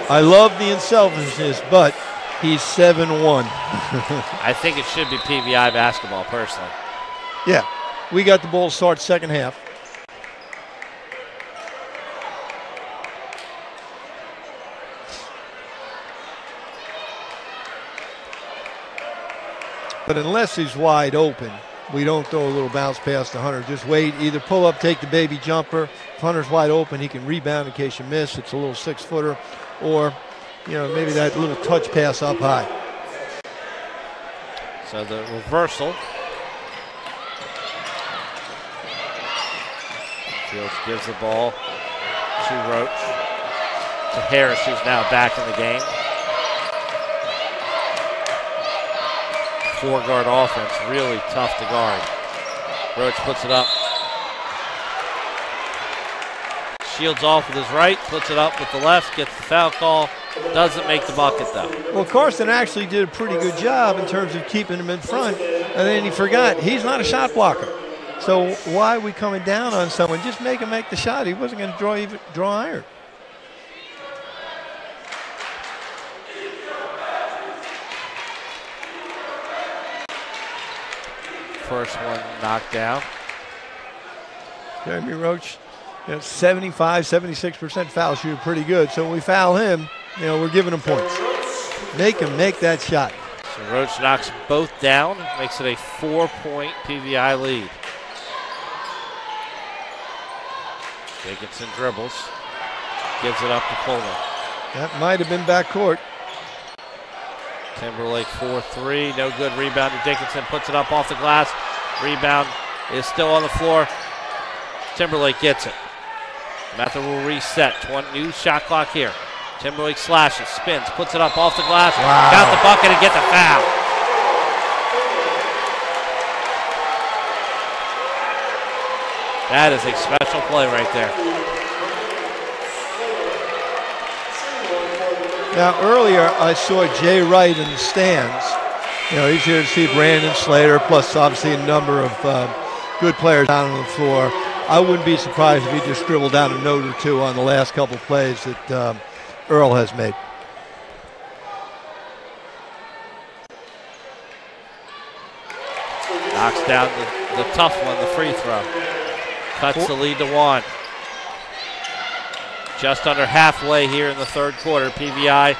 I love the unselfishness, but he's 7-1. I think it should be PVI basketball, personally. Yeah, we got the ball start second half. But unless he's wide open, we don't throw a little bounce pass to Hunter. Just wait, either pull up, take the baby jumper. If Hunter's wide open, he can rebound in case you miss. It's a little 6-footer. Or, maybe that little touch pass up high. So the reversal. Fields gives the ball to Roach. To Harris, who's now back in the game. 4-guard offense, really tough to guard. Roach puts it up. Shields off with his right, puts it up with the left, gets the foul call. Doesn't make the bucket, though. Well, Carson actually did a pretty good job in terms of keeping him in front, and then he forgot he's not a shot blocker. So why are we coming down on someone? Just make him make the shot. He wasn't going to draw iron. First one knocked down. Jeremy Roach, 75, 76% foul shooter, pretty good. So when we foul him, we're giving him points. Make him make that shot. So Roach knocks both down, makes it a 4-point PVI lead. Dickinson dribbles, gives it up to Coleman. That might have been backcourt. Timberlake 4-3, no good. Rebound to Dickinson, puts it up off the glass. Rebound is still on the floor. Timberlake gets it. DeMatha will reset. New shot clock here. Timberlake slashes, spins, puts it up off the glass. Wow. Got the bucket and get the foul. That is a special play right there. Now, earlier I saw Jay Wright in the stands. You know, he's here to see Brandon Slater, plus obviously a number of good players down on the floor. I wouldn't be surprised if he just dribbled down a note or two on the last couple of plays that Earl has made. Knocks down the tough one, the free throw. Cuts the lead to 1. Just under halfway here in the third quarter. PVI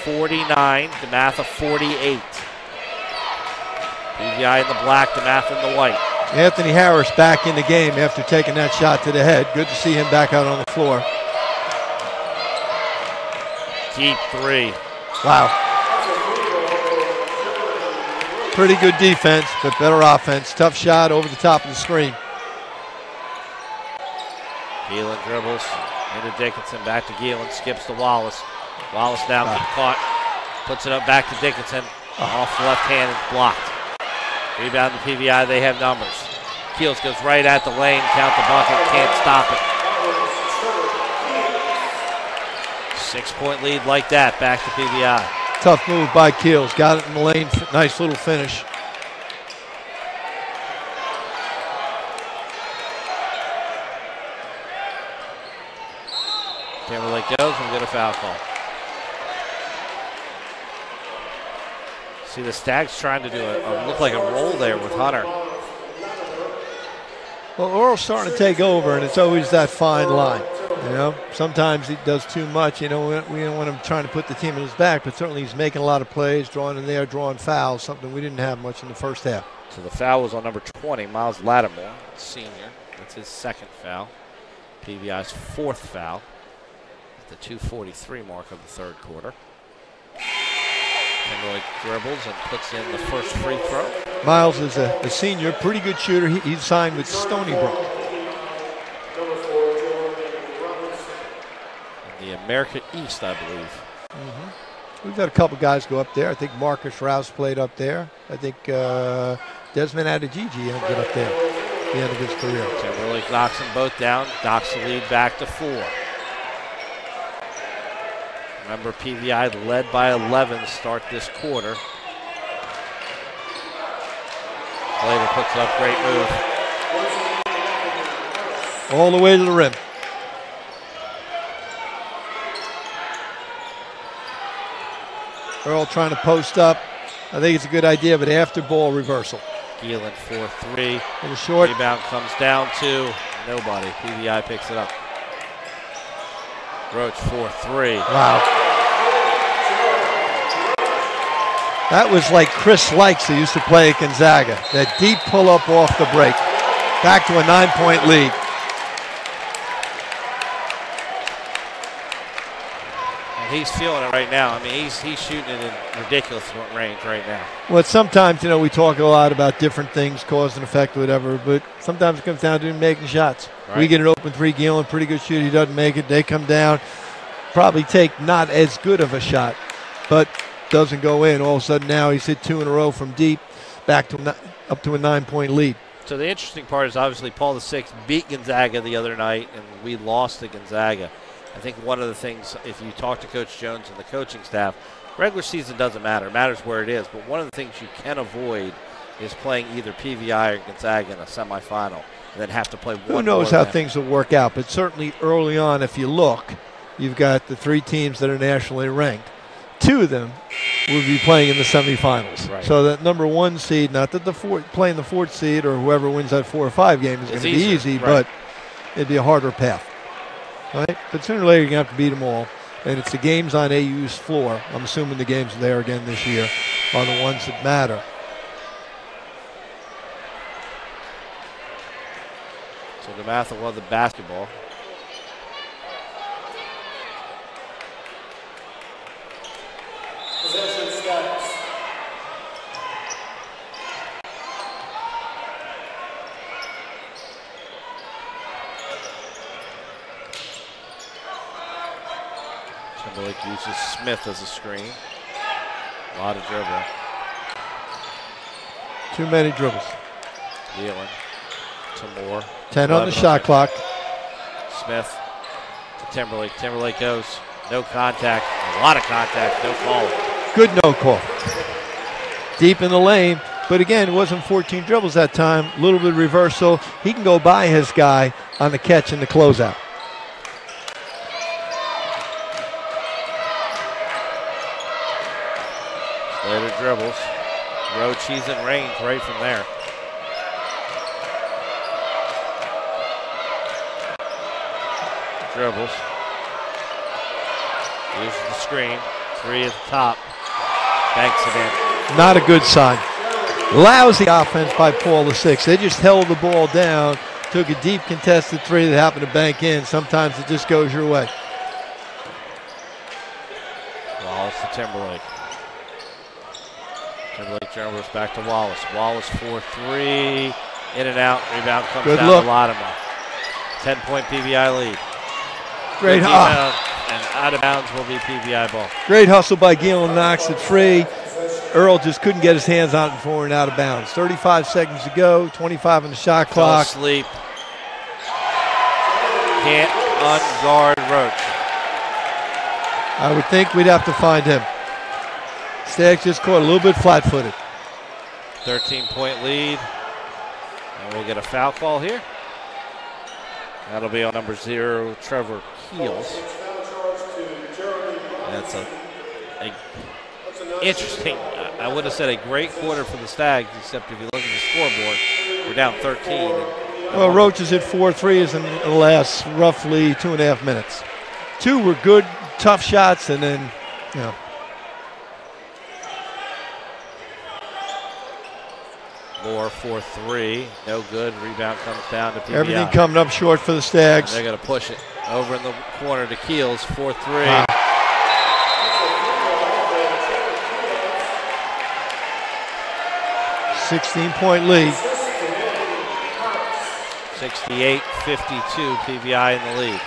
49, DeMatha 48. PVI in the black, DeMatha in the white. Anthony Harris back in the game after taking that shot to the head. Good to see him back out on the floor. Deep 3. Wow. Pretty good defense, but better offense. Tough shot over the top of the screen. Gielan dribbles into Dickinson, back to Gielan, skips to Wallace. Wallace now gets caught, puts it up back to Dickinson. Off the left hand, it's blocked. Rebound to PVI, they have numbers. Keels goes right at the lane, count the bucket, can't stop it. 6-point lead like that, back to PVI. Tough move by Keels, got it in the lane, nice little finish. Timberlake goes and get a foul call. See the Stags trying to do look like a roll there with Hunter. Well, Earl's starting to take over, and it's always that fine line. You know, sometimes he does too much. You know, we don't want him trying to put the team on his back, but certainly he's making a lot of plays, drawing in there, drawing fouls, something we didn't have much in the first half. So the foul was on number 20, Miles Lattimore, senior. That's his second foul. PVI's fourth foul at the 2:43 mark of the third quarter. Timberlake dribbles and puts in the first free throw. Miles is a senior, pretty good shooter. He's signed with Stony Brook. In the America East, I believe. We've had a couple guys go up there. I think Marcus Rouse played up there. I think Desmond Adejeji ended up there at the end of his career. Timberlake knocks them both down, knocks the lead back to 4. Remember, PVI led by 11 to start this quarter. Slater puts up, great move. All the way to the rim. Earl trying to post up. I think it's a good idea, but after ball reversal. Gielan 4-3. In the short. Rebound comes down to nobody. PVI picks it up. Roach 4-3. Wow. That was like Chris Likes, who used to play at Gonzaga. That deep pull-up off the break. Back to a 9-point lead. And he's feeling it right now. I mean, he's shooting it in ridiculous range right now. Well, sometimes, you know, we talk a lot about different things, cause and effect, whatever, but sometimes it comes down to him making shots. Right. We get an open three, Gielan, pretty good shooter. He doesn't make it. They come down, probably take not as good of a shot, but doesn't go in. All of a sudden now he's hit 2 in a row from deep, back to up to a 9-point lead. So the interesting part is obviously Paul VI beat Gonzaga the other night, and we lost to Gonzaga. I think one of the things, if you talk to Coach Jones and the coaching staff, regular season doesn't matter. It matters where it is. But one of the things you can avoid is playing either PVI or Gonzaga in a semifinal and then have to play one. Who knows how things will work out, but certainly early on, if you look, you've got the 3 teams that are nationally ranked. 2 of them will be playing in the semifinals. Right. So that number 1 seed, not that playing the 4th seed or whoever wins that 4 or 5 game is going to be easy, right, but it'd be a harder path. Right? But sooner or later, you're going to have to beat them all. And it's the games on AU's floor. I'm assuming the games there again this year are the ones that matter. So DeMatha won the basketball. Possession status. Timberlake uses Smith as a screen. A lot of dribbling. Too many dribbles. Yellen to Moore. 10 on the shot clock. Smith to Timberlake. Timberlake goes. No contact. A lot of contact. No call. Good no call. Deep in the lane. But again, it wasn't 14 dribbles that time. A little bit of reversal. He can go by his guy on the catch and the closeout. Slater dribbles. Roach, he's in range right from there. Dribbles. Uses the screen. 3 at the top. Banks it in. Not a good sign. Lousy offense by Paul VI. They just held the ball down, took a deep contested 3 that happened to bank in. Sometimes it just goes your way. Wallace to Timberlake. Timberlake dribbles back to Wallace. Wallace 4-3. In and out. Rebound comes Good down look. to Latimer. 10-point PVI lead. Great hustle. And out of bounds will be PVI ball. Great hustle by Gaelic, knocks it free. Earl just couldn't get his hands on it before and out of bounds. 35 seconds to go, 25 on the shot clock. Fell asleep. Can't unguard Roach. I would think we'd have to find him. Stags just caught a little bit flat-footed. 13-point lead. And we'll get a foul call here. That'll be on number 0, Trevor Keels. That's a interesting, I would have said a great quarter for the Stags, except if you look at the scoreboard, we're down 13. Well, Roach is at 4-3s in the last roughly 2.5 minutes. 2 were good, tough shots, and then, you know. Moore 4-3, no good. Rebound comes down to PBI. Everything coming up short for the Stags. They're going to push it over in the corner to Keels, 4-3. Wow. 16-point lead. 68-52, PVI in the lead.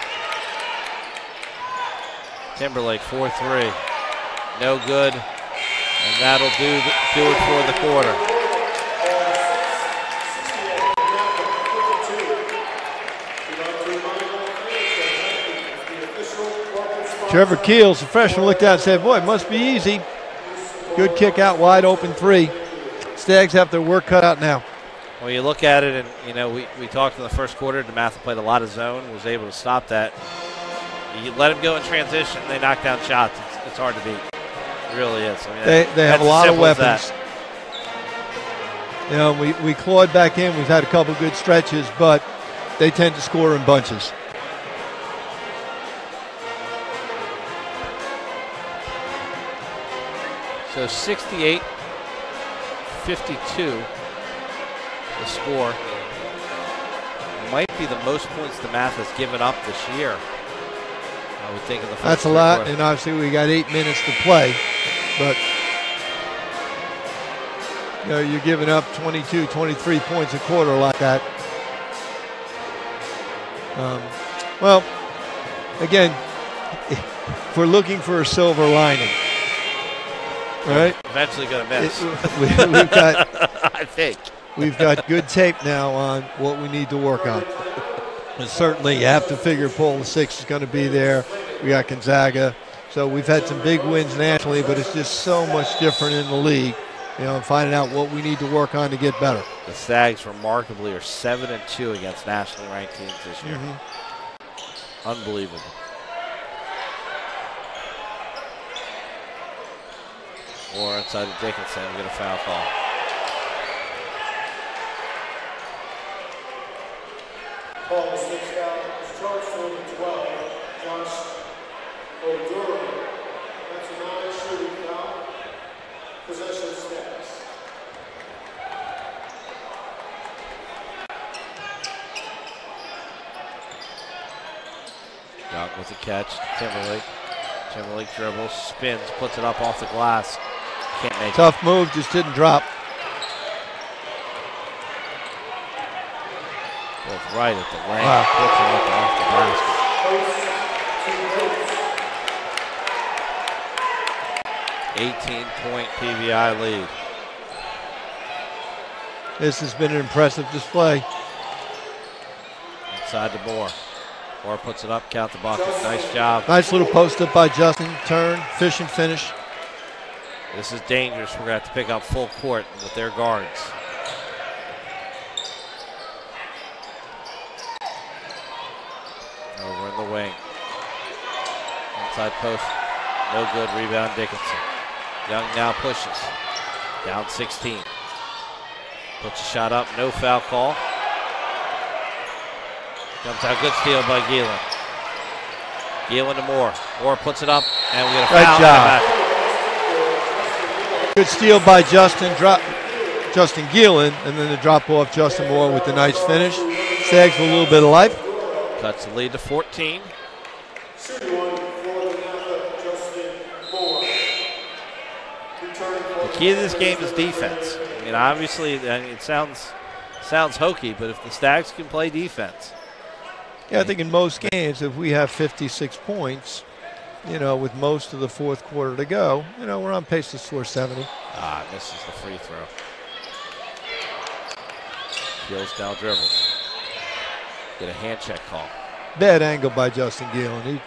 Timberlake 4-3, no good, and that'll do it for the quarter. Trevor Keels, the freshman, looked out and said, boy, it must be easy. Good kick out, wide open 3. Stags have their work cut out now. Well, you look at it, and you know we talked in the first quarter. DeMatha played a lot of zone, was able to stop that. You let them go in transition, they knock down shots. It's hard to beat. It really is. I mean, they have a lot of weapons. That. You know, we clawed back in. We've had a couple good stretches, but they tend to score in bunches. So 68-52, the score. It might be the most points DeMatha has given up this year. I would think in the first That's a lot, and obviously we got 8 minutes to play. But you know, you're giving up 22, 23 points a quarter like that. Well, again, if we're looking for a silver lining, all right? Eventually going to miss. We've got, I think. We've got good tape now on what we need to work on. And certainly you have to figure Paul VI is going to be there. We got Gonzaga. So we've had some big wins nationally, but it's just so much different in the league. You know, and finding out what we need to work on to get better. The Stags remarkably are 7-2 against nationally ranked teams this year. Unbelievable. Or inside of Dickinson, we get a foul call. Paul the sixth foul is charged for number 12, Josh O'Dura. That's a non-shooting foul. Possession Stags. Young with the catch, Timberlake. Timberlake dribbles, spins, puts it up off the glass. Can't make it. Tough move, just didn't drop. Both right at the lane, puts it up off the basket. 18-point PVI lead. This has been an impressive display. Inside to Moore. Moore puts it up, count the bucket. Nice job. Nice little post up by Justin. Turn, fish and finish. This is dangerous. We're going to have to pick up full court with their guards. Over in the wing. Inside post. No good. Rebound Dickinson. Young now pushes. Down 16. Puts a shot up. No foul call. Comes out. Good steal by Gaelic. Gaelic to Moore. Moore puts it up. And we get a foul. Good job. Good steal by Justin Geelan, and then the drop off Justin Moore with the nice finish. Stags with a little bit of life. Cuts the lead to 14. The key to this game is defense. I mean, obviously, it sounds hokey, but if the Stags can play defense. Yeah, I think in most games, if we have 56 points, with most of the fourth quarter to go, we're on pace to score 70. Misses the free throw. Kills now Dribbles. Get a hand check call. Bad angle by Justin Geelan.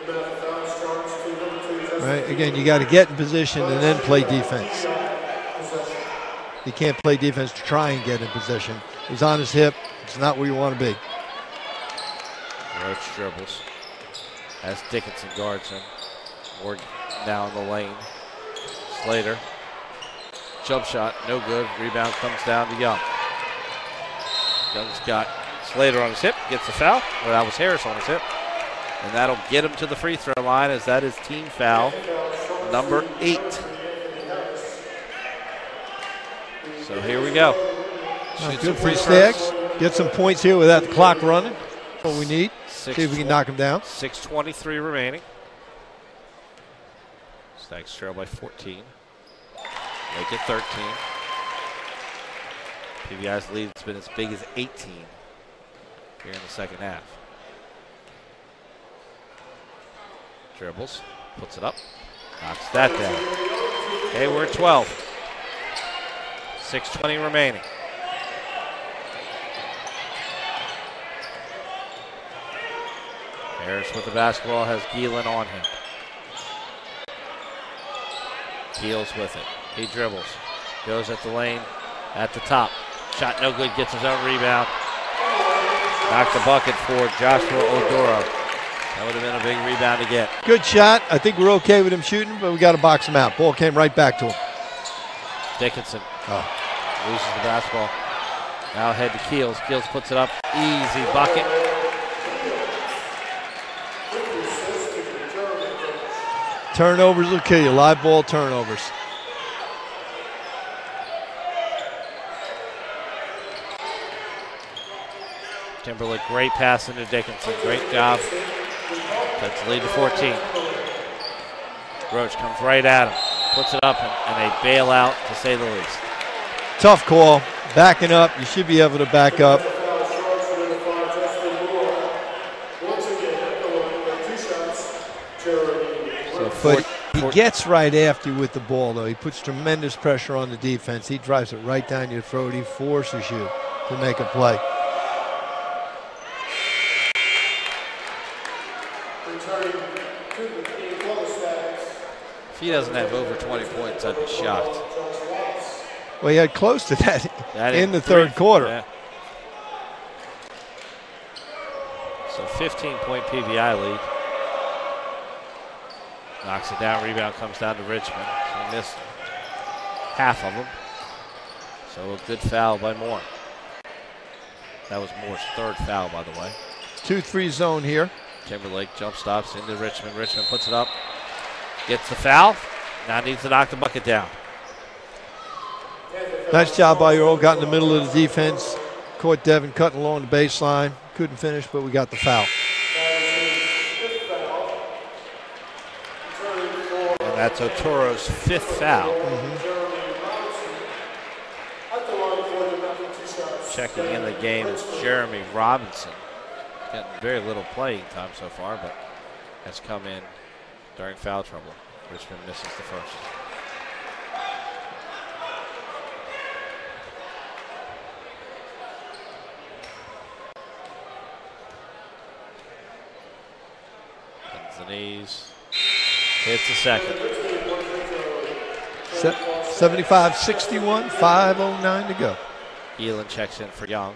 Right, again, you got to get in position and then play defense. You can't play defense to try and get in position. He's on his hip. It's not where you want to be. Roach dribbles. As Dickinson guards him. Ward down the lane. Slater. Jump shot, no good. Rebound comes down to Young. Young's got Slater on his hip, gets the foul. Well, that was Harris on his hip. And that'll get him to the free throw line as that is team foul number 8. So here we go. Good for the Stags. Get some points here without the clock running. That's what we need. See if we can knock them down. 6:23 remaining. Stags trail by 14. Make it 13. PVI's lead has been as big as 18 here in the second half. Dribbles, puts it up, knocks that down. Okay, we're at 12. 6:20 remaining. Harris with the basketball, has Geelan on him. Keels with it. He dribbles. Goes at the lane at the top. Shot no good, gets his own rebound. Knocked the bucket for Joshua Odoro. That would have been a big rebound to get. Good shot. I think we're okay with him shooting, but we got to box him out. Ball came right back to him. Dickinson loses the basketball. Now head to Keels. Keels puts it up. Easy bucket. Turnovers will kill you. Live ball turnovers. Timberlake, great pass into Dickinson. Great job. That's the lead to 14. Roach comes right at him. Puts it up and a bailout, to say the least. Tough call. Backing up. You should be able to back up. But he gets right after you with the ball, though. He puts tremendous pressure on the defense. He drives it right down your throat. He forces you to make a play. If he doesn't have over 20 points, I'd be shocked. Well, he had close to that in the third quarter. Yeah. So 15-point PVI lead. Knocks it down, rebound comes down to Richmond. So he missed half of them. So a good foul by Moore. That was Moore's third foul, by the way. 2-3 zone here. Timberlake jump stops into Richmond. Richmond puts it up, gets the foul. Now needs to knock the bucket down. Nice job by Earl. Got in the middle of the defense. Caught Devin cutting along the baseline. Couldn't finish, but we got the foul. And that's Otoro's 5th foul. Checking in the game is Jeremy Robinson. Getting very little playing time so far, but has come in during foul trouble. Richmond misses the first. the knees. Hits the second. 75-61, 5:09 to go. Elin checks in for Young.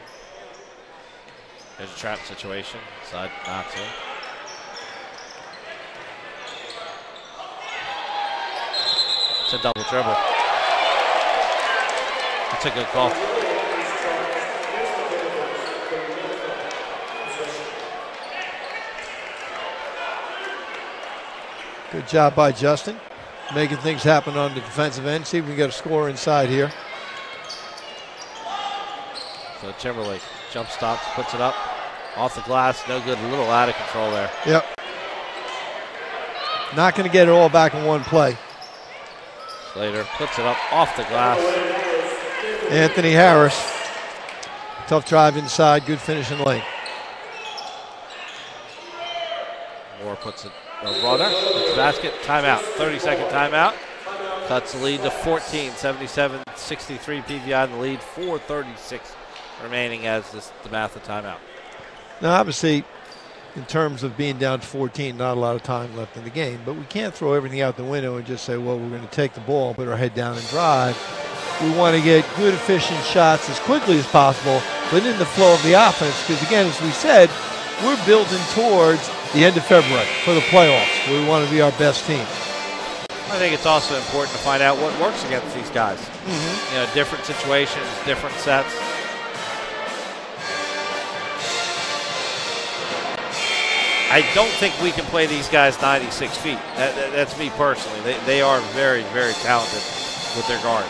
There's a trap situation. Side not to. It's a double dribble. That's a good call. Good job by Justin, making things happen on the defensive end. See if we can get a score inside here. So Timberlake jump stops, puts it up. Off the glass, no good, a little out of control there. Yep. Not going to get it all back in one play. Slater puts it up off the glass. Anthony Harris. Tough drive inside, good finish in the lane. Moore puts it, runner, puts the basket, timeout, 30-second timeout. Cuts the lead to 14, 77-63 PVI in the lead, 4:36 remaining as this DeMatha timeout. Now, obviously, in terms of being down to 14, not a lot of time left in the game, but we can't throw everything out the window and just say, well, we're going to take the ball, put our head down and drive. We want to get good, efficient shots as quickly as possible, but in the flow of the offense, because, again, as we said, we're building towards the end of February for the playoffs. We want to be our best team. I think it's also important to find out what works against these guys. You know, different situations, different sets. I don't think we can play these guys 96 feet. That's me personally. They are very, very talented with their guards.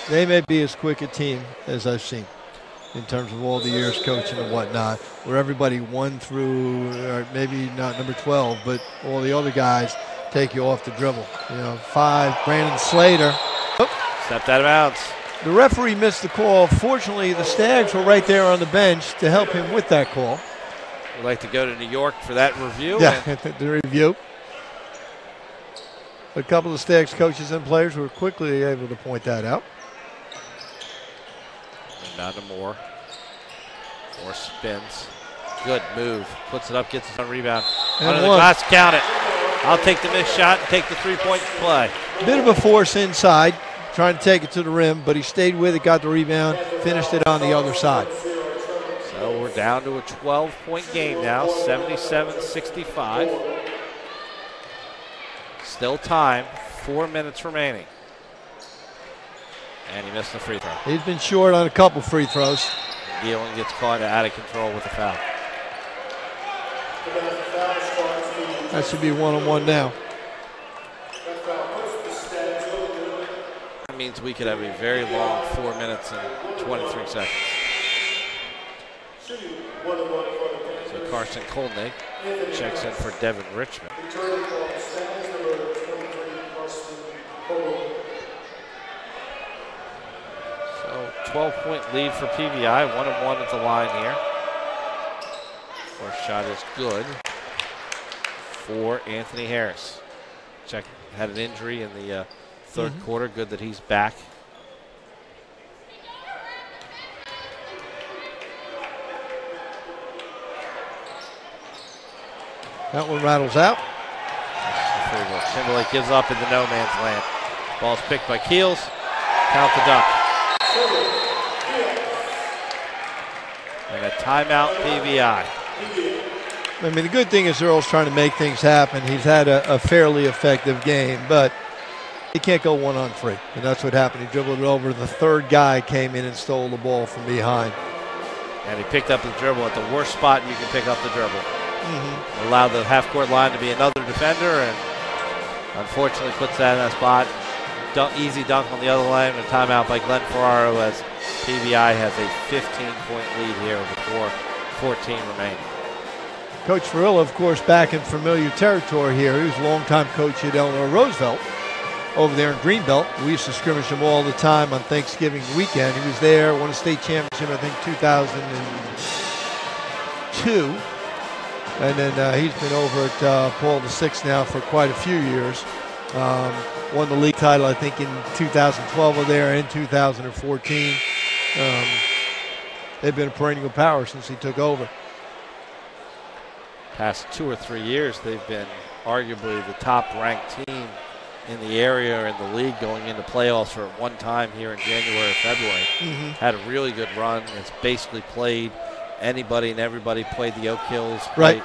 They may be as quick a team as I've seen in terms of all the years coaching and whatnot, where everybody 1 through, or maybe not number 12, but all the other guys take you off the dribble. You know, 5, Brandon Slater. Stepped out of bounds. The referee missed the call. Fortunately, the Stags were right there on the bench to help him with that call. We'd like to go to New York for that review. Yeah, the review. A couple of Stags coaches and players were quickly able to point that out. And down to Moore. Moore spins. Good move. Puts it up, gets his own rebound. Under the glass, count it. I'll take the missed shot and take the three-point play. Bit of a force inside, trying to take it to the rim, but he stayed with it, got the rebound, finished it on the other side. So we're down to a 12-point game now, 77-65. Still time, 4 minutes remaining. And he missed the free throw. He's been short on a couple free throws. Gielan gets caught out of control with a foul. That should be 1-on-1 now. That means we could have a very long 4 minutes and 23 seconds. So Carson Kolnick checks in for Devin Richmond. So 12-point lead for PVI, 1-1 at the line here. First shot is good for Anthony Harris. Had an injury in the third quarter. Good that he's back. That one rattles out. Timberlake gives up in the no man's land. Ball's picked by Keels. Count the duck. And a timeout PVI. I mean, the good thing is Earl's trying to make things happen. He's had a fairly effective game, but he can't go 1-on-3. And that's what happened. He dribbled it over. The third guy came in and stole the ball from behind. And he picked up the dribble at the worst spot you can pick up the dribble. Allowed the half-court line to be another defender, and unfortunately puts that in that spot. Easy dunk on the other line, and a timeout by Glenn Ferraro as PVI has a 15-point lead here with 4:14 remaining. Coach Ferrilla, of course, back in familiar territory here. He was a longtime coach at Eleanor Roosevelt over there in Greenbelt. We used to scrimmage him all the time on Thanksgiving weekend. He was there, won a state championship, I think, 2002. And then he's been over at Paul VI now for quite a few years. Won the league title, I think, in 2012 over there and 2014. They've been a perennial power since he took over. Past 2 or 3 years, they've been arguably the top-ranked team in the area or in the league going into playoffs for one time here in January or February. Had a really good run. It's basically played anybody and everybody, played the Oak Hills, played,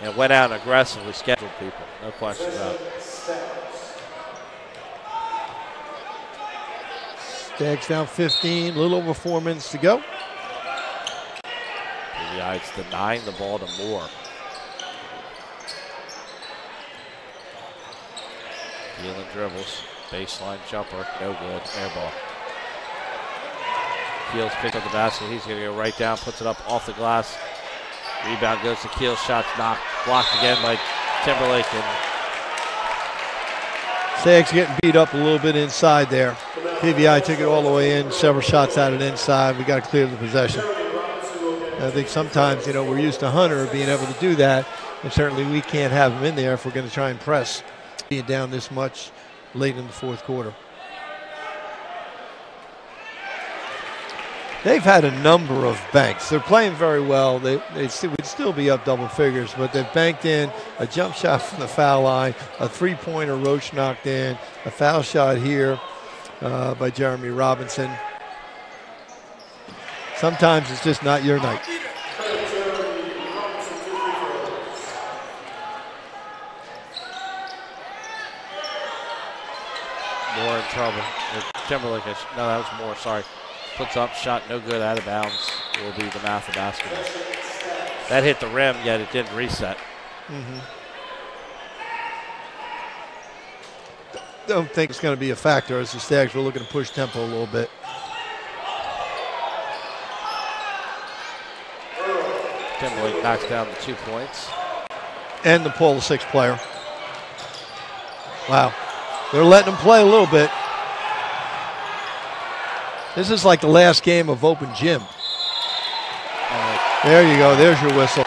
and went out and aggressively scheduled people. No question about it. Stags down 15, a little over 4 minutes to go. Yeah, it's denying the ball to Moore. Keelan dribbles, baseline jumper, no good, air ball. Keels picks up the basket, he's gonna go right down, puts it up off the glass. Rebound goes to Keels, shots knocked, blocked again by Timberlake. And Stags getting beat up a little bit inside there. PVI took it all the way in, several shots out of inside. We got to clear the possession. I think sometimes, we're used to Hunter being able to do that, and certainly we can't have him in there if we're going to try and press, being down this much late in the fourth quarter. They've had a number of banks. They're playing very well. They would still be up double figures, but they've banked in a jump shot from the foul line, a three-pointer Roach knocked in, a foul shot here by Jeremy Robinson. Sometimes it's just not your night. Moore in trouble. Timberlake, no, that was Moore, sorry. Puts up, shot no good, out of bounds. Will be DeMatha Basketball. That hit the rim, yet it didn't reset. Don't think it's going to be a factor as the Stags were looking to push tempo a little bit. Timberlake knocks down the 2 points. And the pull, the sixth player. Wow. They're letting him play a little bit. This is like the last game of open gym. There you go. There's your whistle.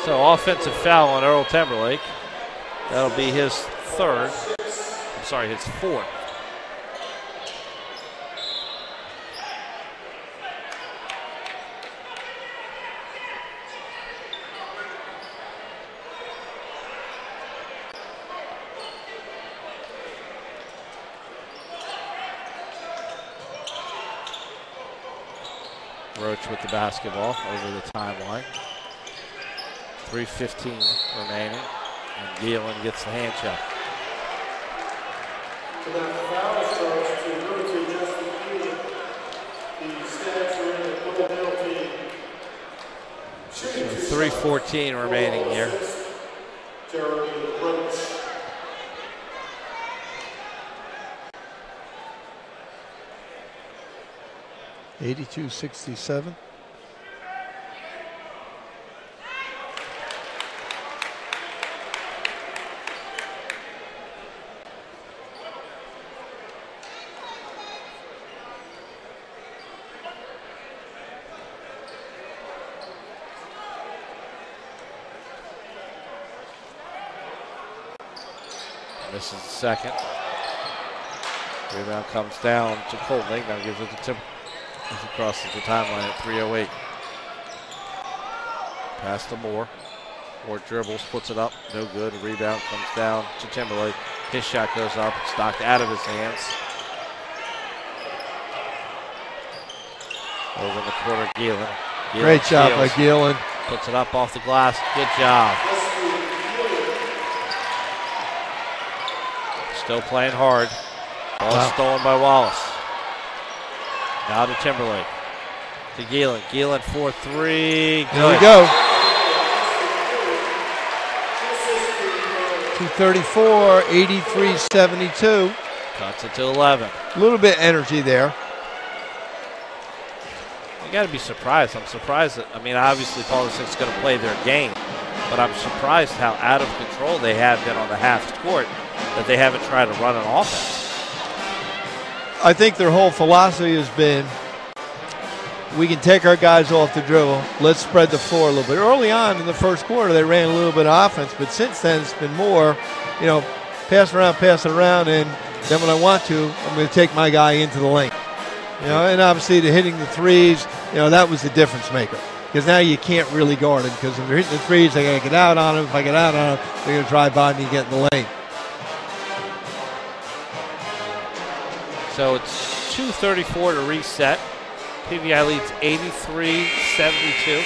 So offensive foul on Earl Timberlake. That'll be his third. I'm sorry, his fourth. Roach with the basketball over the timeline. 3:15 remaining, and Galen gets the hand check. So 3:14 remaining here. 82-67. This is the second. Rebound comes down to Colton. Now gives it to Tim. He's across the timeline at 3:08. Pass to Moore. Moore dribbles, puts it up. No good. Rebound comes down to Timberlake. His shot goes up. It's knocked out of his hands. Over in the corner, Galen. Great job by Galen. Puts it up off the glass. Good job. Still playing hard. Ball stolen by Wallace. Now to Timberlake. To Galen. Galen 4-3. There we go. 2:34, 83-72. Cuts it to 11. A little bit of energy there. You got to be surprised. I'm surprised that, obviously Paul VI's going to play their game, but I'm surprised how out of control they have been on the half court that they haven't tried to run an offense. I think their whole philosophy has been, we can take our guys off the dribble. Let's spread the floor a little bit. Early on in the first quarter, they ran a little bit of offense, but since then it's been more, pass it around, and then when I want to, I'm going to take my guy into the lane. You know, and obviously the hitting the threes, you know, that was the difference maker. Because now you can't really guard them. Because if they're hitting the threes, they got to get out on them. If I get out on them, they're going to drive by me and get in the lane. So it's 2:34 to reset. PVI leads 83-72.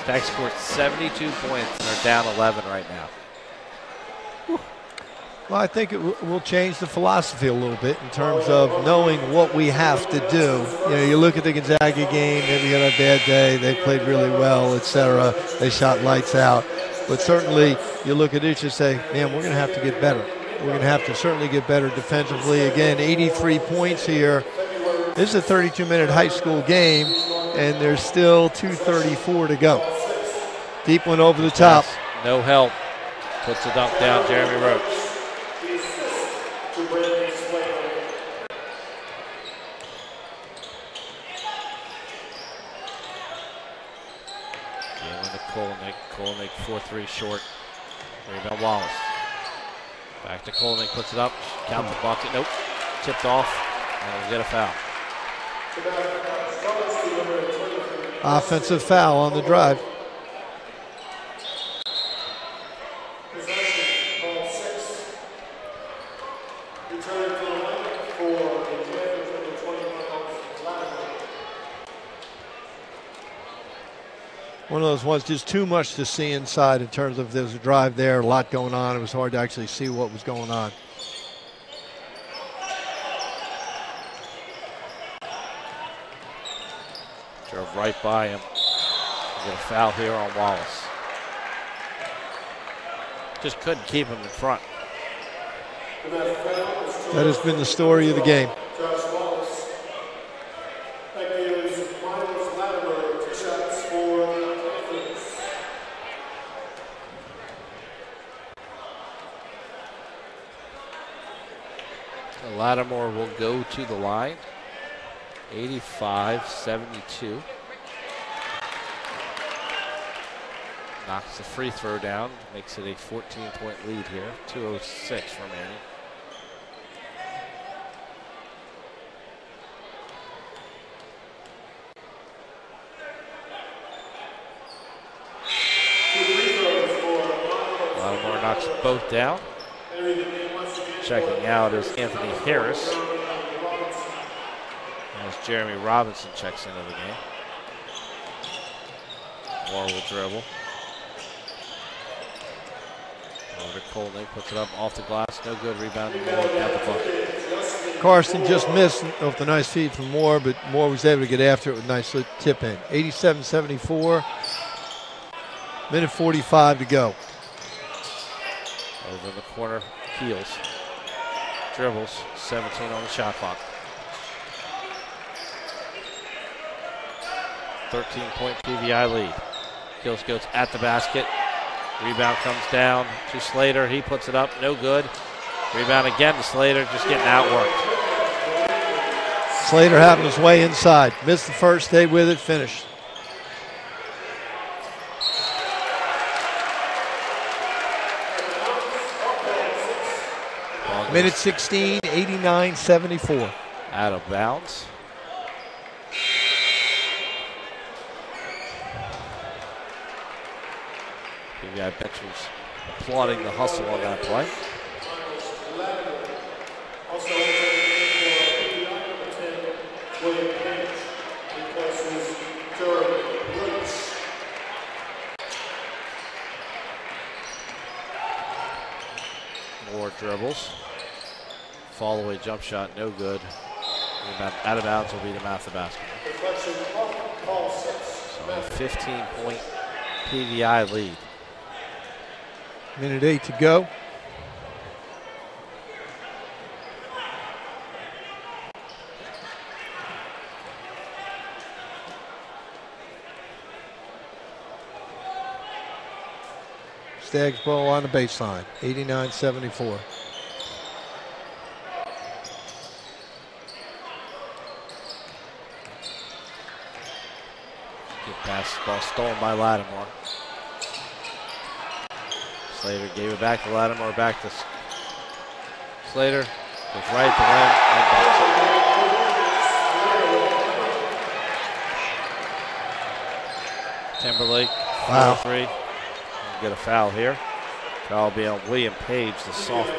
Stags scored 72 points and are down 11 right now. Well, I think it will change the philosophy a little bit in terms of knowing what we have to do. You know, you look at the Gonzaga game, maybe had a bad day, they played really well, etc. They shot lights out. But certainly you look at it and say, man, we're going to have to get better. We're going to have to certainly get better defensively. Again, 83 points here. This is a 32-minute high school game, and there's still 2:34 to go. Deep one over the top. Yes, no help. Puts the dunk down, Jeremy Roach. Kolnick 4-3 short. Rebound Wallace. Back to Kolnick, puts it up. Count the bucket. Nope. Tipped off. And we'll get a foul. Offensive foul on the drive. One of those ones, just too much to see inside in terms of there's a drive there, a lot going on. It was hard to actually see what was going on. Drove right by him. Get a foul here on Wallace. Just couldn't keep him in front. That has been the story of the game. Lattimore will go to the line. 85-72. Knocks the free throw down. Makes it a 14-point lead here. 2:06 remaining. Lattimore knocks both down. Checking out is Anthony Harris. As Jeremy Robinson checks into the game. Moore will dribble. Over to Kolnick, puts it up off the glass. No good. Rebound to Moore. Got the bucket. Carson just missed off the nice feed from Moore, but Moore was able to get after it with a nice tip in. 87-74. Minute 45 to go. Over in the corner, Heels. Dribbles, 17 on the shot clock. 13-point PVI lead. Heels goes at the basket. Rebound comes down to Slater. He puts it up, no good. Rebound again to Slater, just getting outworked. Slater having his way inside. Missed the first, stayed with it, finished. Minute 16, 89-74. Out of bounds. PVI bench was applauding the hustle on that play. More dribbles. Fall away jump shot, no good. Out of bounds will be DeMatha Basketball. So a 15-point PVI lead. Minute 8 to go. Stags ball on the baseline, 89-74. Good pass, ball stolen by Lattimore. Slater gave it back to Lattimore, back to Slater. Goes right to the rim and Timberlake, Wow. 4-3. Get a foul here. Foul will be on William Page, the sophomore.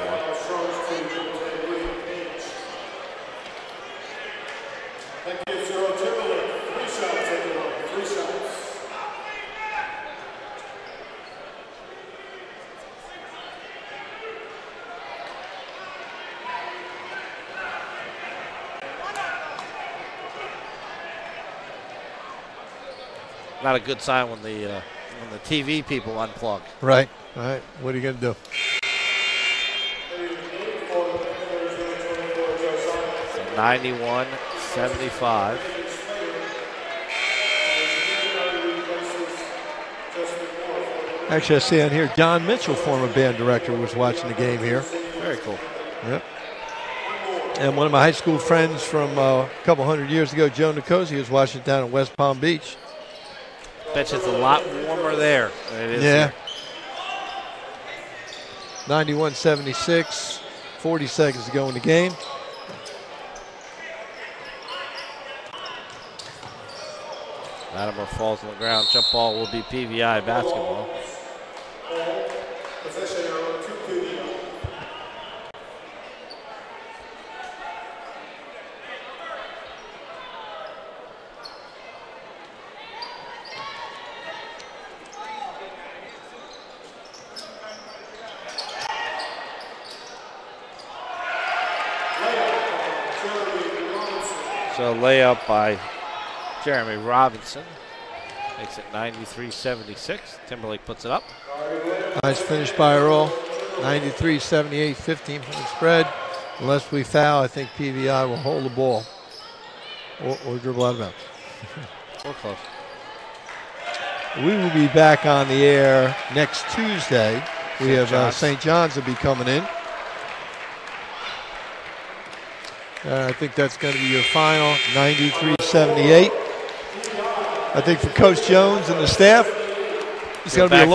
That gives Timberlake 3 shots at the line. 3 shots. Not a good sign when the TV people unplug. Right. All right. What are you going to do? So 91-75. Actually, I see on here, Don Mitchell, former band director, was watching the game here. Very cool. Yep. And one of my high school friends from a couple hundred years ago, Joe Nicosi, was watching it down in West Palm Beach. Bet you it's a lot warmer there than it is Yeah. here. 91-76, 40 seconds to go in the game. Latimer falls on the ground. Jump ball will be PVI basketball. Possession arrow 2-2. So layup by Jeremy Robinson. Makes it 93-76. Timberlake puts it up. Nice finish by Earl. 93-78, 15-point spread. Unless we foul, I think PVI will hold the ball or dribble out of bounds. We're close. We will be back on the air next Tuesday. We have St. John's will be coming in. I think that's going to be your final, 93-78. I think for Coach Jones and the staff, it's going to be a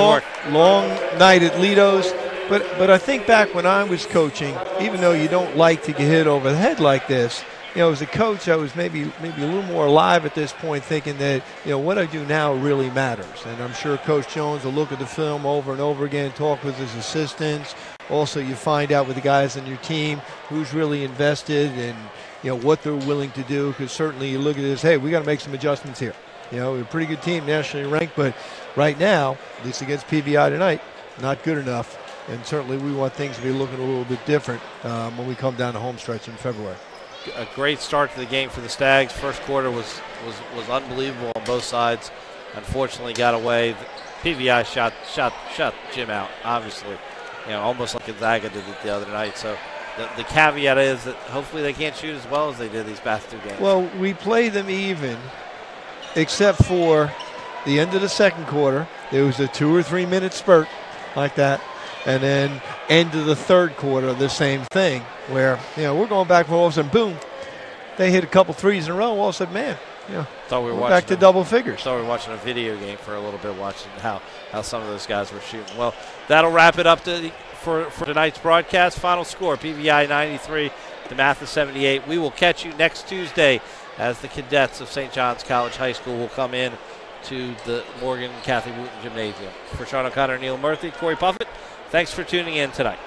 long night at Lido's. But I think back when I was coaching, even though you don't like to get hit over the head like this, as a coach, I was maybe a little more alive at this point, thinking that, what I do now really matters. And I'm sure Coach Jones will look at the film over and over again, talk with his assistants. Also, you find out with the guys on your team who's really invested and, what they're willing to do. Because certainly you look at this, hey, we got to make some adjustments here. We're a pretty good team, nationally ranked, but right now, at least against PVI tonight, not good enough. And certainly we want things to be looking a little bit different when we come down the home stretch in February. A great start to the game for the Stags. First quarter was unbelievable on both sides. Unfortunately, got away. PVI shut Jim out, obviously. Almost like Gonzaga did it the other night. So the caveat is that hopefully they can't shoot as well as they did these past 2 games. Well, we play them even, except for the end of the second quarter. There was a 2 or 3 minute spurt like that. And then end of the third quarter, the same thing, where, we're going back for all of a sudden, boom, they hit a couple threes in a row. All of a sudden, man, thought we were back to double figures. Thought we were watching a video game for a little bit, watching how some of those guys were shooting. Well, that'll wrap it up for tonight's broadcast. Final score, PVI 93, DeMatha 78. We will catch you next Tuesday as the cadets of St. John's College High School will come in to the Morgan Kathy Wooten Gymnasium. For Sean O'Connor, Neil Murphy, Corey Puffett, thanks for tuning in tonight.